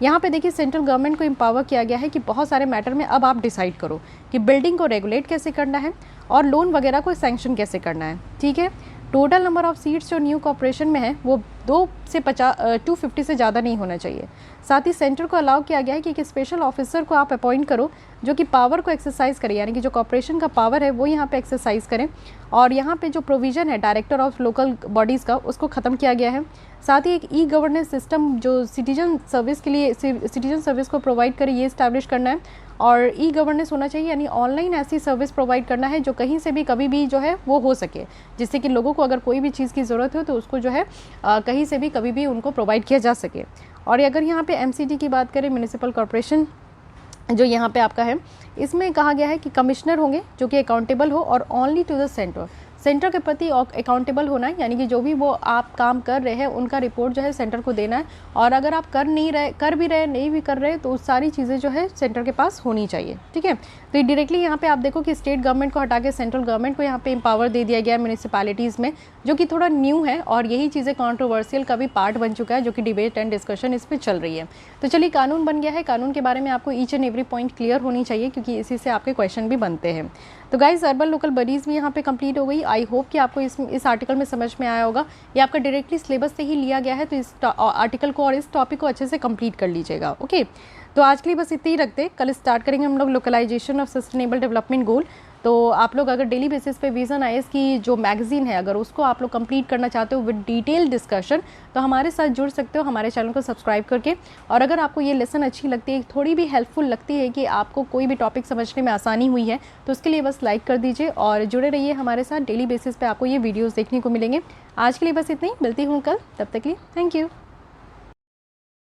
यहाँ पे देखिए सेंट्रल गवर्नमेंट को एम्पावर किया गया है कि बहुत सारे मैटर में अब आप डिसाइड करो कि बिल्डिंग को रेगुलेट कैसे करना है और लोन वगैरह को सैंक्शन कैसे करना है। ठीक है, टोटल नंबर ऑफ सीट्स जो न्यू कॉर्पोरेशन में है वो 250 से ज़्यादा नहीं होना चाहिए। साथ ही सेंटर को अलाउ किया गया है कि एक स्पेशल ऑफिसर को आप अपॉइंट करो जो कि पावर को एक्सरसाइज करे, यानी कि जो कॉर्पोरेशन का पावर है वो यहाँ पे एक्सरसाइज करें। और यहाँ पे जो प्रोविज़न है डायरेक्टर ऑफ लोकल बॉडीज़ का, उसको ख़त्म किया गया है। साथ ही एक ई गवर्नेंस सिस्टम जो सिटीजन सर्विस के लिए सिटीजन सर्विस को प्रोवाइड करे, ये इस्टेब्लिश करना है। और ई गवर्नेंस होना चाहिए, यानी ऑनलाइन ऐसी सर्विस प्रोवाइड करना है जो कहीं से भी कभी भी जो है वो हो सके, जिससे कि लोगों को अगर कोई भी चीज़ की ज़रूरत हो तो उसको जो है कहीं से भी कभी भी उनको प्रोवाइड किया जा सके। और अगर यहाँ पे एमसीडी की बात करें, म्यूनिसिपल कॉर्पोरेशन जो यहाँ पे आपका है, इसमें कहा गया है कि कमिश्नर होंगे जो कि अकाउंटेबल हो और ओनली टू द सेंटर के प्रति अकाउंटेबल होना है, यानी कि जो भी वो आप काम कर रहे हैं उनका रिपोर्ट जो है सेंटर को देना है। और अगर आप कर भी रहे नहीं भी कर रहे तो उस सारी चीज़ें जो है सेंटर के पास होनी चाहिए। ठीक है, तो डायरेक्टली यहाँ पे आप देखो कि स्टेट गवर्नमेंट को हटा के सेंट्रल गवर्नमेंट को यहाँ पे एम्पावर दे दिया गया है म्यूनिसिपैलिटीज़ में, जो कि थोड़ा न्यू है और यही चीज़ें कॉन्ट्रोवर्शियल का भी पार्ट बन चुका है, जो कि डिबेट एंड डिस्कशन इस पर चल रही है। तो चलिए कानून बन गया है, कानून के बारे में आपको each and every point clear होनी चाहिए, क्योंकि इसी से आपके क्वेश्चन भी बनते हैं। तो गाइज अर्बन लोकल बॉडीज़ भी यहाँ पे कंप्लीट हो गई। आई होप कि आपको इस आर्टिकल में समझ में आया होगा। ये आपका डायरेक्टली सिलेबस से ही लिया गया है, तो इस आर्टिकल को और इस टॉपिक को अच्छे से कंप्लीट कर लीजिएगा। ओके, तो आज के लिए बस इतना ही रखते। कल स्टार्ट करेंगे हम लोग localization of sustainable development goal. तो आप लोग अगर डेली बेसिस पे विजन आईएएस की जो मैगजीन है, अगर उसको आप लोग कंप्लीट करना चाहते हो विद डिटेल डिस्कशन, तो हमारे साथ जुड़ सकते हो हमारे चैनल को सब्सक्राइब करके। और अगर आपको ये लेसन अच्छी लगती है, थोड़ी भी हेल्पफुल लगती है कि आपको कोई भी टॉपिक समझने में आसानी हुई है, तो उसके लिए बस लाइक कर दीजिए और जुड़े रहिए हमारे साथ। डेली बेसिस पे आपको ये वीडियोज़ देखने को मिलेंगे। आज के लिए बस इतना ही, मिलती हूँ कल, तब तक के लिए थैंक यू।